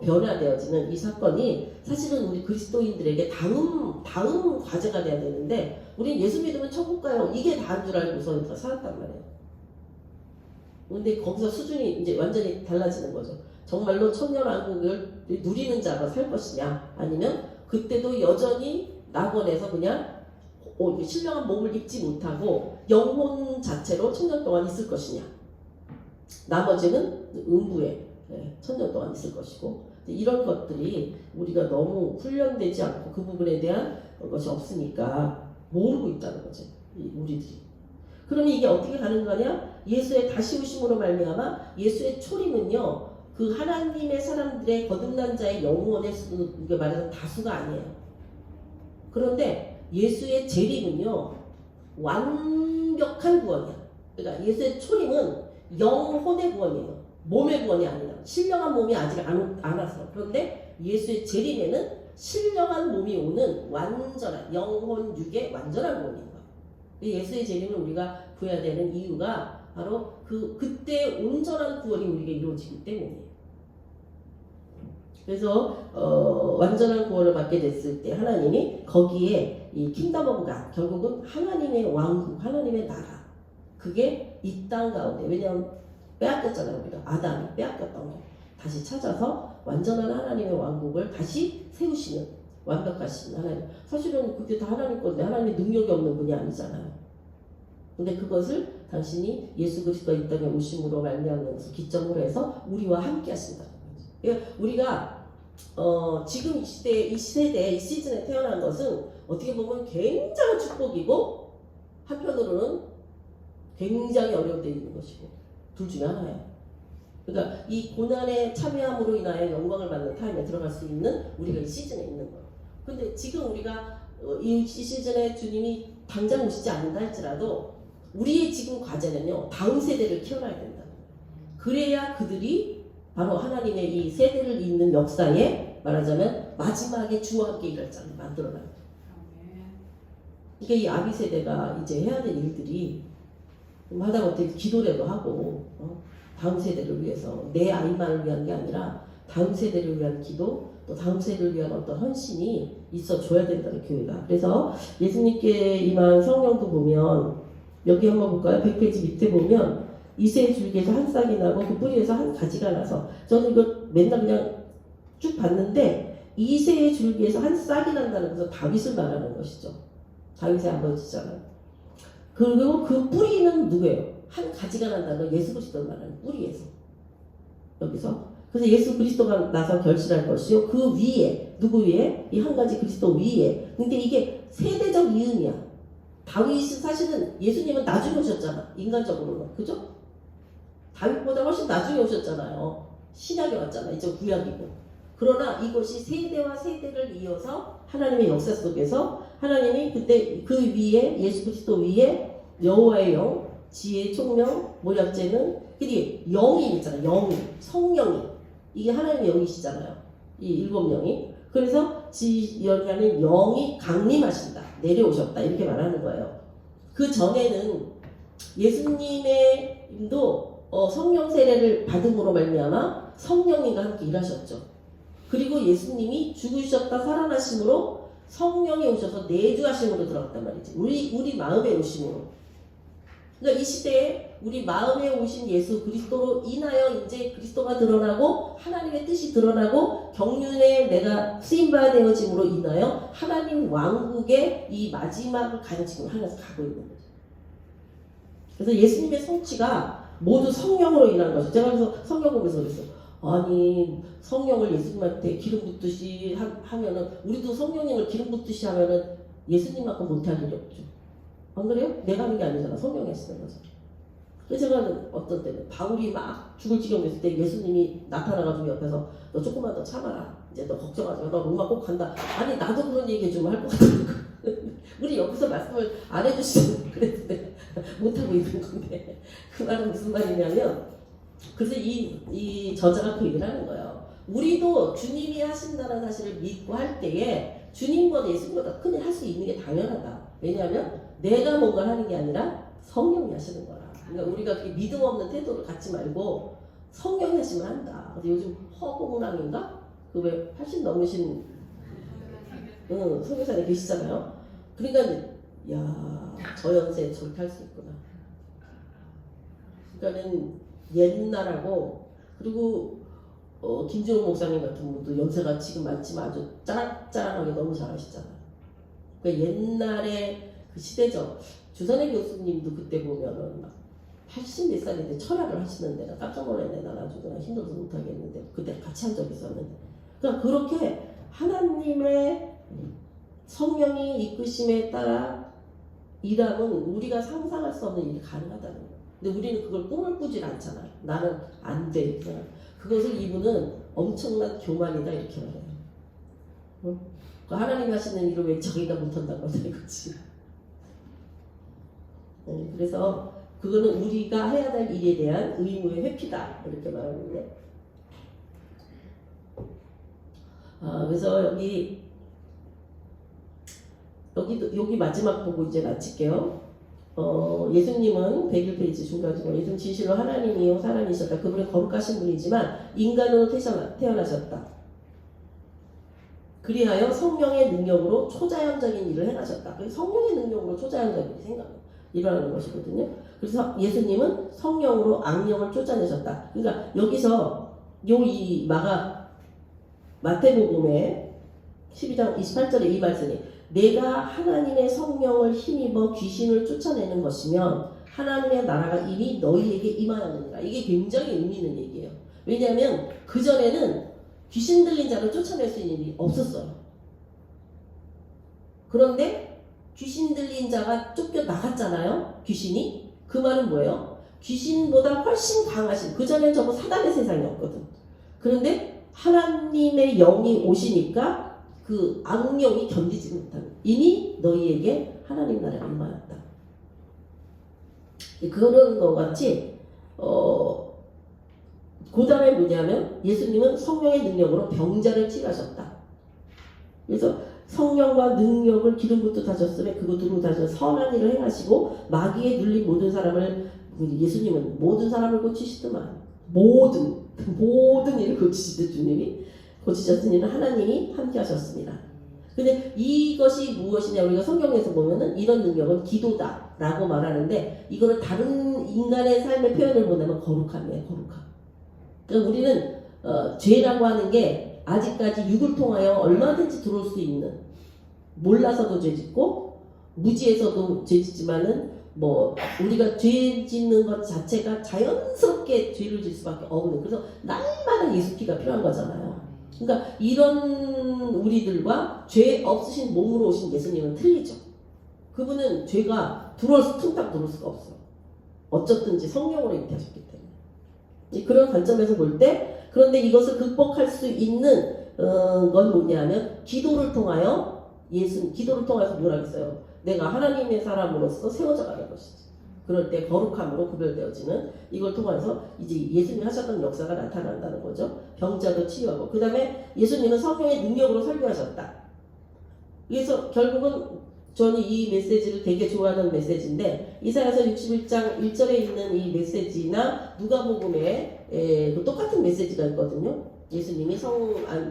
변화되어지는 이 사건이 사실은 우리 그리스도인들에게 다음 과제가 돼야 되는데, 우리는 예수 믿으면 천국 가요, 이게 다인 줄 알고서 살았단 말이에요. 근데 거기서 수준이 이제 완전히 달라지는 거죠. 정말로 천년왕국을 누리는 자가 살 것이냐, 아니면 그때도 여전히 낙원에서 그냥 신령한 몸을 입지 못하고 영혼 자체로 천년 동안 있을 것이냐, 나머지는 음부에 천년 동안 있을 것이고, 이런 것들이 우리가 너무 훈련되지 않고 그 부분에 대한 것이 없으니까 모르고 있다는 거지, 우리들이. 그러면 이게 어떻게 가는 거냐? 예수의 다시 오심으로 말미암아 예수의 초림은요, 그 하나님의 사람들의 거듭난 자의 영혼의 이게 말해서 다수가 아니에요. 그런데 예수의 재림은요, 완벽한 구원이야. 그러니까 예수의 초림은 영혼의 구원이에요. 몸의 구원이 아니라. 신령한 몸이 아직 안 왔어. 그런데 예수의 재림에는 신령한 몸이 오는 완전한 영혼 육의 완전한 구원인 거예요. 예수의 재림을 우리가 구해야 되는 이유가 바로 그때 온전한 구원이 우리에게 이루어지기 때문이에요. 그래서 완전한 구원을 받게 됐을 때 하나님이 거기에 이 킹덤 오브 갓, 결국은 하나님의 왕국, 하나님의 나라, 그게 이 땅 가운데, 왜냐하면 빼앗겼잖아요. 우리가 아담이 빼앗겼던 거 다시 찾아서 완전한 하나님의 왕국을 다시 세우시는 완벽하신 하나님. 사실은 그게 다 하나님 건데 하나님의 능력이 없는 분이 아니잖아요. 근데 그것을 당신이 예수 그리스도가 이 땅에 오심으로 말미암는 것을 기점으로 해서 우리와 함께 하신다는 거죠. 그러니까 우리가 지금 이 시대, 이 세대, 이 시즌에 태어난 것은 어떻게 보면 굉장한 축복이고 한편으로는 굉장히 어려운 데 있는 것이고 둘 중에 하나예요. 그러니까 이 고난에 참여함으로 인하여 영광을 받는 타임에 들어갈 수 있는 우리가 이 시즌에 있는 거예요. 근데 지금 우리가 이 시즌에 주님이 당장 오시지 않는다 할지라도 우리의 지금 과제는요, 다음 세대를 키워놔야 된다. 그래야 그들이 바로 하나님의 이 세대를 잇는 역사에 말하자면 마지막에 주와 함께 일할 자를 만들어놔야 돼요. 그러니까 이 아비 세대가 이제 해야 될 일들이 하다못해 기도라도 하고 다음 세대를 위해서 내 아이만을 위한 게 아니라 다음 세대를 위한 기도 또 다음 세대를 위한 어떤 헌신이 있어줘야 된다는 교회가. 그래서 예수님께 임한 성령도 보면 여기 한번 볼까요? 100페이지 밑에 보면 이새의 줄기에서 한 싹이 나고 그 뿌리에서 한 가지가 나서 저는 이거 맨날 그냥 쭉 봤는데 이새의 줄기에서 한 싹이 난다는 것은 다윗을 말하는 것이죠. 다윗의 아버지잖아요. 그리고 그 뿌리는 누구예요? 한 가지가 난다는 건 예수 그리스도를 말하는 뿌리에서 여기서 그래서 예수 그리스도가 나서 결실할 것이요 그 위에 누구 위에? 이 한 가지 그리스도 위에. 근데 이게 세대적 이음이야. 다윗은 사실은 예수님은 나중에 오셨잖아. 인간적으로는. 그죠? 다윗보다 훨씬 나중에 오셨잖아요. 신약에 왔잖아. 이제 구약이고. 그러나 이것이 세대와 세대를 이어서 하나님의 역사 속에서 하나님이 그때 그 위에 예수 그리스도 위에 여호와의 영, 지혜, 총명, 모략죄는 그게 영이 있잖아요. 영이, 성령이 이게 하나님의 영이시잖아요. 이 일곱 영이. 그래서 지연이라는 영이 강림하신다, 내려오셨다 이렇게 말하는 거예요. 그 전에는 예수님의도 성령 세례를 받음으로 말미암아 성령님과 함께 일하셨죠. 그리고 예수님이 죽으셨다 살아나심으로 성령이 오셔서 내주하심으로 들어갔단 말이지. 우리 마음에 오심으로. 그러니까 이 시대에 우리 마음에 오신 예수 그리스도로 인하여 이제 그리스도가 드러나고 하나님의 뜻이 드러나고 경륜에 내가 쓰임받아 되어짐으로 인하여 하나님 왕국의 이 마지막을 가장 지금 하면서 가고 있는 거죠. 그래서 예수님의 성취가 모두 성령으로 인한 거죠. 제가 그래서 성령 보면서 그랬어요. 아니 성령을 예수님한테 기름 붓듯이 하면은 우리도 성령님을 기름 붓듯이 하면은 예수님만큼 못할 일이 없죠. 안 그래요? 내가 하는 게 아니잖아. 성령이 하시는 거죠. 그래서 제가 어떤 때는 바울이 막 죽을 지경 됐을 때 예수님이 나타나가지고 옆에서 너 조금만 더 참아라. 이제 너 걱정하지 마. 너 로마 꼭 간다. 아니 나도 그런 얘기 좀 할 것 같으니까. 우리 여기서 말씀을 안 해주시면 그랬는데 못하고 있는 건데 그 말은 무슨 말이냐면 그래서 이 저자가 그 얘기를 하는 거예요. 우리도 주님이 하신다는 사실을 믿고 할 때에 주님보다 예수님보다 큰일 할 수 있는 게 당연하다. 왜냐하면 내가 뭔가를 하는 게 아니라 성령이 하시는 거라. 그러니까 우리가 그 믿음 없는 태도를 갖지 말고 성령이 하시면 한다. 근데 요즘 허공랑인가? 그 왜 80 넘으신 선교사님 계시잖아요. 그러니까 야, 저 연세에 저렇게 할 수 있구나. 그러니까는 옛날하고 그리고 김준호 목사님 같은 분도 연세가 지금 많지만 아주 짜랑짜랑하게 너무 잘하시잖아요. 그러니까 옛날에 그 시대적 주선혜 교수님도 그때 보면은 막 80 몇 살인데 철학을 하시는데 나 깜짝 놀랐네. 난 아주 그냥 힘들어서 못하겠는데 그때 같이 한 적이 있었는데 그러니까 그렇게 하나님의 성령이 이끄심에 따라 일하면 우리가 상상할 수 없는 일이 가능하다는 거예요. 근데 우리는 그걸 꿈을 꾸질 않잖아요. 나는 안 돼. 그것을 이분은 엄청난 교만이다 이렇게 말해요. 응? 하나님이 하시는 일을 왜 자기가 못한다고 하는 거지. 그래서 그거는 우리가 해야 될 일에 대한 의무의 회피다 이렇게 말하는데 그래서 여기 마지막 보고 이제 마칠게요. 예수님은 101페이지 중간중간 예수님 진실로 하나님이요 사람이셨다. 그분은 거룩하신 분이지만 인간으로 태어나셨다. 그리하여 성령의 능력으로 초자연적인 일을 행하셨다. 성령의 능력으로 초자연적인 일이 일어나는 것이거든요. 그래서 예수님은 성령으로 악령을 쫓아내셨다. 그러니까 여기서 이 마태복음의 12장 28절에 이 말씀이 내가 하나님의 성령을 힘입어 귀신을 쫓아내는 것이면 하나님의 나라가 이미 너희에게 임하였느니라. 이게 굉장히 의미 있는 얘기예요. 왜냐하면 그전에는 귀신 들린 자를 쫓아낼 수 있는 일이 없었어요. 그런데 귀신 들린 자가 쫓겨 나갔잖아요. 귀신이. 그 말은 뭐예요? 귀신보다 훨씬 강하신, 그전엔 전부 사단의 세상이었거든. 그런데 하나님의 영이 오시니까 그 악령이 견디지 못하는, 이미 너희에게 하나님 나라가 임하였다. 그런 것 같이 그 다음에 뭐냐면 예수님은 성령의 능력으로 병자를 치유하셨다. 그래서 성령과 능력을 기름 붓듯하셨으며 그것으로 다시 선한 일을 행하시고 마귀에 눌린 모든 사람을, 예수님은 모든 사람을 고치시더만, 모든 일을 고치시듯 주님이 고치셨으니 하나님이 함께 하셨습니다. 근데 이것이 무엇이냐, 우리가 성경에서 보면은 이런 능력은 기도다 라고 말하는데, 이거는 다른 인간의 삶의 표현을 보내면 거룩함이에요. 거룩함. 그러니까 우리는 죄라고 하는 게 아직까지 육을 통하여 얼마든지 들어올 수 있는, 몰라서도 죄 짓고 무지해서도 죄 짓지만은 뭐 우리가 죄 짓는 것 자체가 자연스럽게 죄를 질 수밖에 없는, 그래서 날마다 예수 피가 필요한 거잖아요. 그러니까 이런 우리들과 죄 없으신 몸으로 오신 예수님은 틀리죠. 그분은 죄가 퉁딱 들어올 수가 없어요. 어쩌든지 성령으로 잉태하셨기 때문에. 그런 관점에서 볼 때, 그런데 이것을 극복할 수 있는 건 뭐냐면 기도를 통하여, 기도를 통해서 뭘 하겠어요? 내가 하나님의 사람으로서 세워져 가는 것이지. 그럴 때 거룩함으로 구별되어지는, 이걸 통해서 이제 예수님이 하셨던 역사가 나타난다는 거죠. 병자도 치유하고. 그 다음에 예수님은 성령의 능력으로 설교하셨다. 그래서 결국은 저는 이 메시지를 되게 좋아하는 메시지인데, 이사야서 61장 1절에 있는 이 메시지나 누가복음에 똑같은 메시지가 있거든요. 예수님이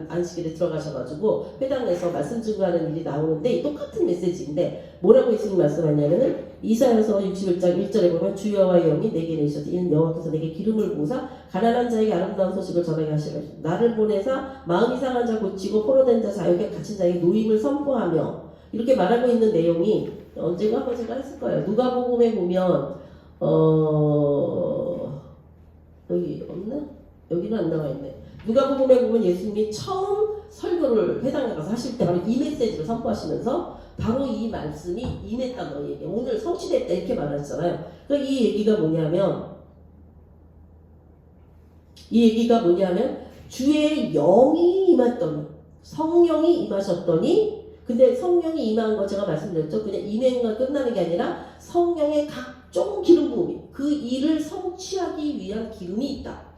안식일에 들어가셔가지고 회당에서 말씀 증거하는 일이 나오는데 똑같은 메시지인데, 뭐라고 예수님 말씀하냐면은 이사야서 61장 1절에 보면 주 여호와의 영이 내게 내리셔서 이는 여호와께서 내게 기름을 부으사 가난한 자에게 아름다운 소식을 전하게 하시라. 나를 보내사 마음이 상한 자 고치고 포로된 자 자유케 갇힌 자에게 노임을 선포하며, 이렇게 말하고 있는 내용이 언젠가 한번 제가 했을 거예요. 누가복음에 보면 여기 없나? 여기는 안 나와 있네. 누가복음에 보면 예수님이 처음 설교를 회당에 가서 하실 때 바로 이 메시지를 선포하시면서 바로 이 말씀이 임했다 너희에게, 오늘 성취됐다, 이렇게 말하셨잖아요. 그러니까 이 얘기가 뭐냐면 주의 영이 임했더니, 성령이 임하셨더니, 근데 성령이 임한 거 제가 말씀드렸죠. 그냥 임행과 끝나는 게 아니라 성령의 각종 기름 부음이, 그 일을 성취하기 위한 기름이 있다.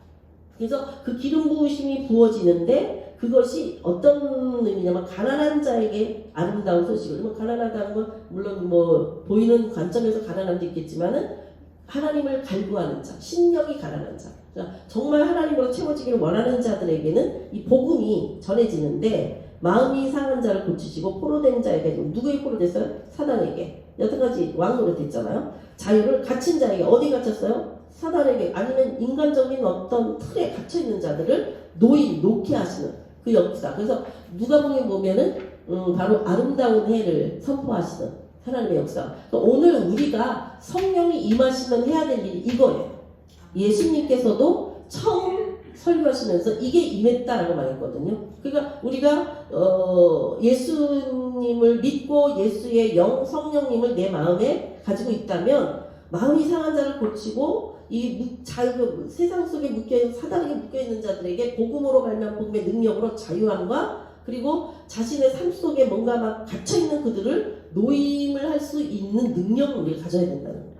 그래서 그 기름 부으심이 부어지는데, 그것이 어떤 의미냐면 가난한 자에게 아름다운 소식을, 가난하다는 건 물론 뭐 보이는 관점에서 가난함도 있겠지만은 하나님을 갈구하는 자, 심령이 가난한 자, 그러니까 정말 하나님으로 채워지기를 원하는 자들에게는 이 복음이 전해지는데, 마음이 상한 자를 고치시고 포로된 자에게, 누구의 포로됐어요? 사단에게. 여태까지 왕노릇 했잖아요. 자유를 갇힌 자에게, 어디 갇혔어요? 사단에게. 아니면 인간적인 어떤 틀에 갇혀있는 자들을 놓게 하시는 그 역사. 그래서 누가복음에 보면은 바로 아름다운 해를 선포하시는 하나님의 역사. 그러니까 오늘 우리가 성령이 임하시면 해야 될 일이 이거예요. 예수님께서도 처음 설교하시면서 이게 임했다라고 말했거든요. 그러니까 우리가 예수님을 믿고 예수의 영, 성령님을 내 마음에 가지고 있다면, 마음이 상한 자를 고치고 이 세상 속에 묶여있는, 사단에게 묶여있는 자들에게 복음으로 말미암은 복음의 능력으로 자유함과, 그리고 자신의 삶 속에 뭔가 막 갇혀있는 그들을 노임을 할 수 있는 능력을 우리가 가져야 된다는 거예요.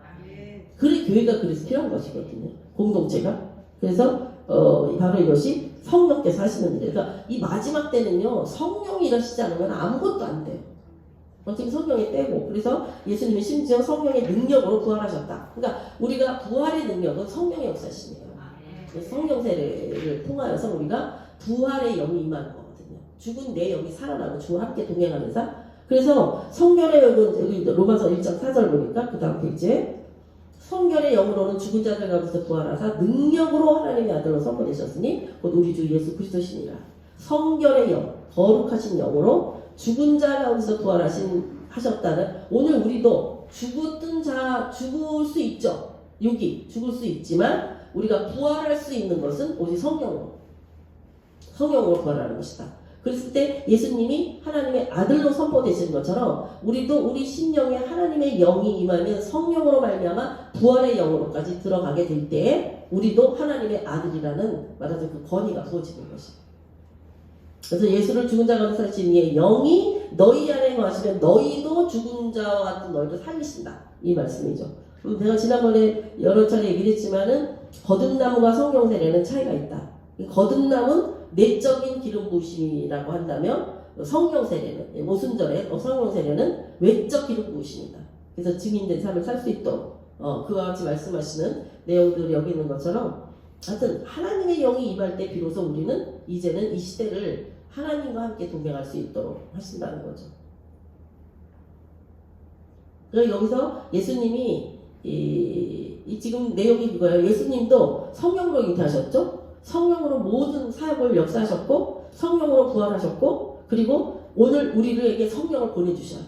그래 교회가 그래서 필요한 것이거든요. 공동체가. 그래서 바로 이것이 성령께서 하시는 일이에요. 그러니까 이 마지막 때는요, 성령이 일하시지 않으면 아무것도 안 돼요. 지금 성령이 떼고, 그래서 예수님이 심지어 성령의 능력으로 부활하셨다. 그러니까 우리가 부활의 능력은 성령의 역사심이에요. 성령 세례를 통하여서 우리가 부활의 영이 임하는 거거든요. 죽은 내 영이 살아나고 주와 함께 동행하면서. 그래서 성결의 영은 여기 로마서 1장 4절 보니까 그 다음 페이지에, 성결의 영으로는 죽은 자들 가운데서 부활하사 능력으로 하나님의 아들로 선포되셨으니 곧 우리 주 예수 그리스도시니라. 성결의 영, 거룩하신 영으로 죽은 자 가운데서 부활하셨다는, 오늘 우리도 죽을 수 있죠. 죽을 수 있지만 우리가 부활할 수 있는 것은 오직 성령으로. 성령으로 부활하는 것이다. 그랬을 때 예수님이 하나님의 아들로 선포되시는 것처럼 우리도 우리 심령에 하나님의 영이 임하면 성령으로 말미암아 부활의 영으로까지 들어가게 될 때에 우리도 하나님의 아들이라는 말하자면 그 권위가 부어지는 것이다. 그래서 예수를 죽은 자 가운데 살리신 이의 영이 너희 안에 거하시면 너희도 죽은 자와 같은 너희를 살리신다. 이 말씀이죠. 제가 지난번에 여러 차례 얘기를 했지만은 거듭남과 성령 세례는 차이가 있다. 거듭남은 내적인 기름 부으심이라고 한다면 성령 세례는 모순절에 성령 세례는 외적 기름 부으심이다. 그래서 증인된 삶을 살 수 있도록 그와 같이 말씀하시는 내용들을 여기 있는 것처럼 하여튼 하나님의 영이 임할 때 비로소 우리는 이제는 이 시대를 하나님과 함께 동행할 수 있도록 하신다는 거죠. 그래서 여기서 예수님이 지금 내용이 이거예요. 예수님도 성령으로 잉태하셨죠. 성령으로 모든 사역을 역사하셨고 성령으로 부활하셨고 그리고 오늘 우리에게 성령을 보내주셔요.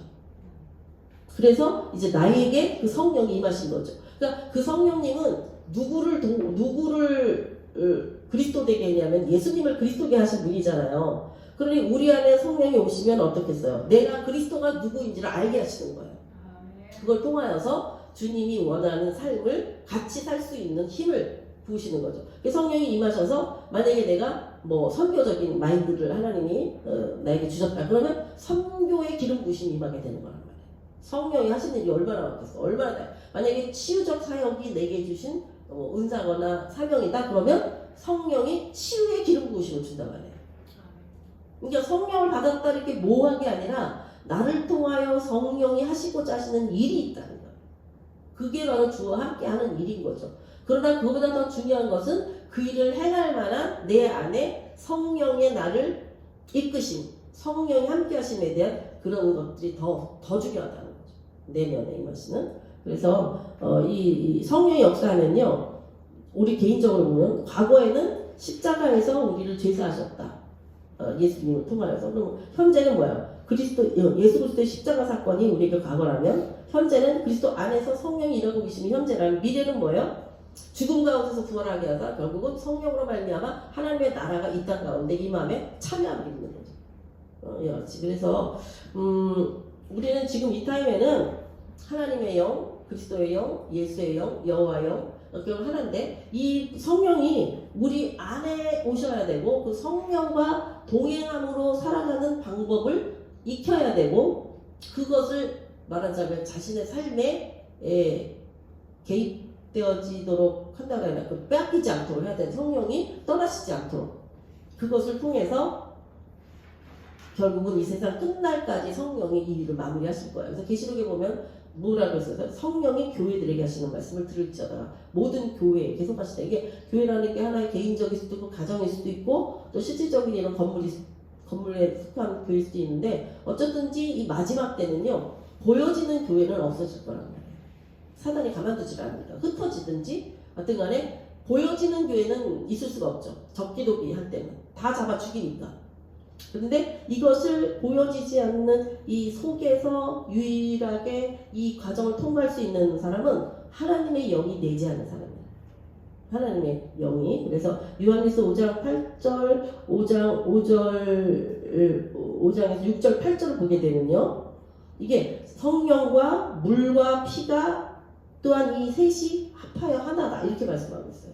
그래서 이제 나에게 그 성령이 임하신 거죠. 그러니까 그 성령님은 누구를 그리스도 되게 했냐면 예수님을 그리스도게 하신 분이잖아요. 그러니 우리 안에 성령이 오시면 어떻겠어요? 내가 그리스도가 누구인지를 알게 하시는 거예요. 그걸 통하여서 주님이 원하는 삶을 같이 살 수 있는 힘을 부으시는 거죠. 성령이 임하셔서 만약에 내가 뭐 선교적인 마인드를 하나님이 나에게 주셨다. 그러면 선교의 기름 부으심이 임하게 되는 거란 말이에요. 성령이 하시는 일이 얼마나 많겠어. 얼마나 만약에 치유적 사역이 내게 주신 은사거나 사명이다. 그러면 성령이 치유의 기름 부으심을 준단 말이에요. 그러니까 성령을 받았다 이렇게 모호한 게 아니라 나를 통하여 성령이 하시고자 하시는 일이 있다는 거예요. 그게 바로 주와 함께 하는 일인 거죠. 그러나 그보다 더 중요한 것은 그 일을 행할 만한 내 안에 성령의 나를 이끄심, 성령이 함께 하심에 대한 그런 것들이 더 중요하다는 거죠. 내면에 임하시는. 그래서 이 성령의 역사하면요, 우리 개인적으로 보면 과거에는 십자가에서 우리를 죄사하셨다. 예수님을 통하여서. 그럼 현재는 뭐야? 예수 그리스도의 십자가 사건이 우리에게 과거라면 현재는 그리스도 안에서 성령이 일하고 계시는 현재라면 미래는 뭐예요? 죽음 가운데서 부활하게 하다 결국은 성령으로 말미암아 하나님의 나라가 이 땅 가운데 임함에 참여하게 되는 거죠. 그래서 우리는 지금 이 타임에는 하나님의 영, 그리스도의 영, 예수의 영, 여호와의 영 그건 하나인데 이 성령이 우리 안에 오셔야 되고 그 성령과 동행함으로 살아가는 방법을 익혀야 되고 그것을 말하자면 자신의 삶에 개입되어지도록 한다고 해야 하나 그 빼앗기지 않도록 해야 되는 성령이 떠나시지 않도록 그것을 통해서 결국은 이 세상 끝날까지 성령이 이 일을 마무리하실 거예요. 그래서 계시록에 보면 뭐라고 했어요? 성령이 교회들에게 하시는 말씀을 들을지어다. 모든 교회에 계속 하시다. 이게 교회라는 게 하나의 개인적일 수도 있고 가정일 수도 있고 또 실질적인 이런 건물에 속한 교회일 수도 있는데 어쨌든지 이 마지막 때는요 보여지는 교회는 없어질 거란 말이에요. 사단이 가만두질 않으니까 흩어지든지 어떤 간에 보여지는 교회는 있을 수가 없죠. 적기도기 할 때는 다 잡아 죽이니까. 그런데 이것을 보여지지 않는 이 속에서 유일하게 이 과정을 통과할 수 있는 사람은 하나님의 영이 내재하는 사람이에요. 하나님의 영이. 그래서 요한일서 5장 8절, 5장에서 6절, 8절을 보게 되면요. 이게 성령과 물과 피가 또한 이 셋이 합하여 하나다. 이렇게 말씀하고 있어요.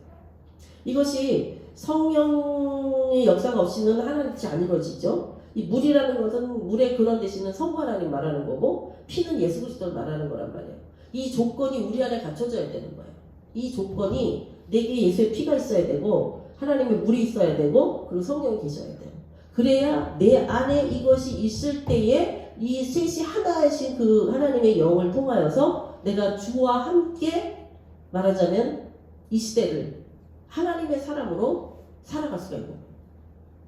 이것이 성령의 역사가 없이는 하나님 뜻이 안 이루어지죠. 이 물이라는 것은 물의 근원 되시는 성부 하나님 말하는 거고 피는 예수 그리스도를 말하는 거란 말이에요. 이 조건이 우리 안에 갖춰져야 되는 거예요. 이 조건이 내게 예수의 피가 있어야 되고 하나님의 물이 있어야 되고 그리고 성령이 계셔야 돼요. 그래야 내 안에 이것이 있을 때에 이 셋이 하나이신 그 하나님의 영을 통하여서 내가 주와 함께 말하자면 이 시대를 하나님의 사람으로 살아갈 수가 있고.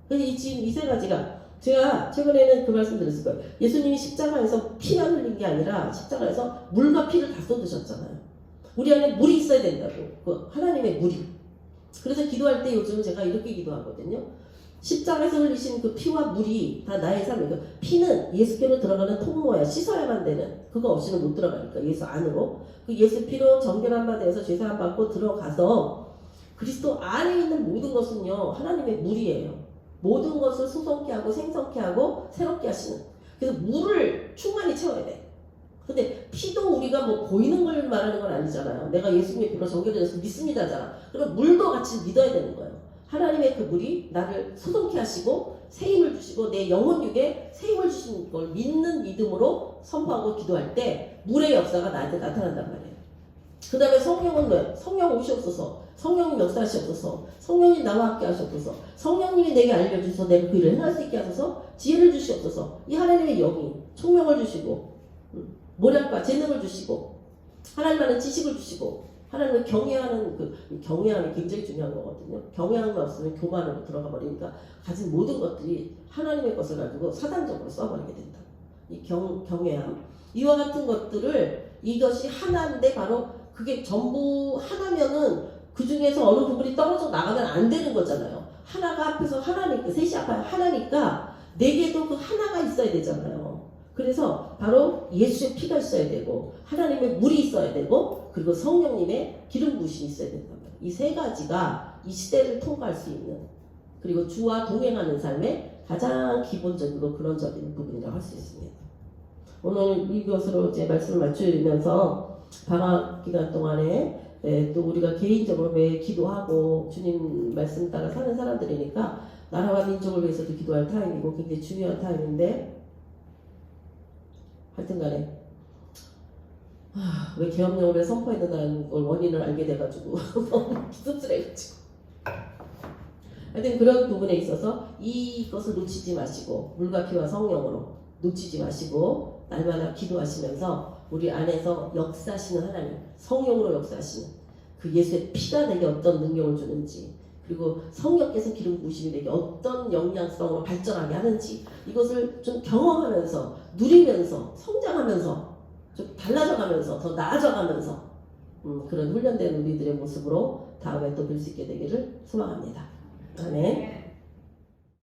그래서 지금 이 세 가지가 제가 최근에는 그 말씀 드렸을 거예요. 예수님이 십자가에서 피만 흘린 게 아니라 십자가에서 물과 피를 다 쏟으셨잖아요. 우리 안에 물이 있어야 된다고. 그 하나님의 물이. 그래서 기도할 때 요즘 제가 이렇게 기도하거든요. 십자가에서 흘리신 그 피와 물이 다 나의 삶이에요. 피는 예수께로 들어가는 통로야. 씻어야만 되는. 그거 없이는 못 들어가니까 예수 안으로. 그 예수 피로 정결한 바 되어서 죄사함 받고 들어가서 그리스도 안에 있는 모든 것은요 하나님의 물이에요. 모든 것을 소성케 하고 생성케 하고 새롭게 하시는. 그래서 물을 충만히 채워야 돼. 근데 피도 우리가 뭐 보이는 걸 말하는 건 아니잖아요. 내가 예수님의 피로 정결되어서 믿습니다잖아. 그럼 물도 같이 믿어야 되는 거예요. 하나님의 그 물이 나를 소성케 하시고 새 힘을 주시고 내 영혼육에 새 힘을 주시는 걸 믿는 믿음으로 선포하고 기도할 때 물의 역사가 나한테 나타난단 말이에요. 그 다음에 성령은 왜? 성령 오시옵소서. 성령님 역사하시옵소서. 성령님 나와 함께 하시옵소서. 성령님이 내게 알려주셔서 내가 그 일을 행할 수 있게 하소서. 지혜를 주시옵소서. 이 하나님의 영이 총명을 주시고 모략과 재능을 주시고 하나님만의 지식을 주시고 하나님을 경외하는 경외함이 굉장히 중요한 거거든요. 경외함이 없으면 교만으로 들어가 버리니까 가진 모든 것들이 하나님의 것을 가지고 사단적으로 써버리게 된다. 이 경외함 이와 같은 것들을 이것이 하나인데 바로 그게 전부 하나면은 그 중에서 어느 부분이 떨어져 나가면 안 되는 거잖아요. 하나가 앞에서 하나니까 셋이 앞에 하나니까 내게도 그 하나가 있어야 되잖아요. 그래서 바로 예수의 피가 있어야 되고 하나님의 물이 있어야 되고 그리고 성령님의 기름 부으심이 있어야 된단 말이에요. 이 세 가지가 이 시대를 통과할 수 있는 그리고 주와 동행하는 삶의 가장 기본적이고 근원적인 부분이라고 할 수 있습니다. 오늘 이것으로 이제 말씀을 마치면서 방학 기간 동안에 또 우리가 개인적으로 매 기도하고 주님 말씀 따라 사는 사람들이니까 나라와 민족을 위해서도 기도할 타임이고 굉장히 중요한 타임인데 하여튼간에 왜 계엄령을 선포했는다는 걸 원인을 알게 돼가지고 너무 씁쓸해가지고 하여튼 그런 부분에 있어서 이것을 놓치지 마시고 물과 피와 성령으로 놓치지 마시고 날마다 기도하시면서 우리 안에서 역사하시는 하나님 성령으로 역사하시는 그 예수의 피가 내게 어떤 능력을 주는지 그리고 성령께서 기름 부으심이 내게 어떤 영향성으로 발전하게 하는지 이것을 좀 경험하면서 누리면서 성장하면서 좀 달라져가면서 더 나아져가면서 그런 훈련된 우리들의 모습으로 다음에 또 뵐 수 있게 되기를 소망합니다. 아멘.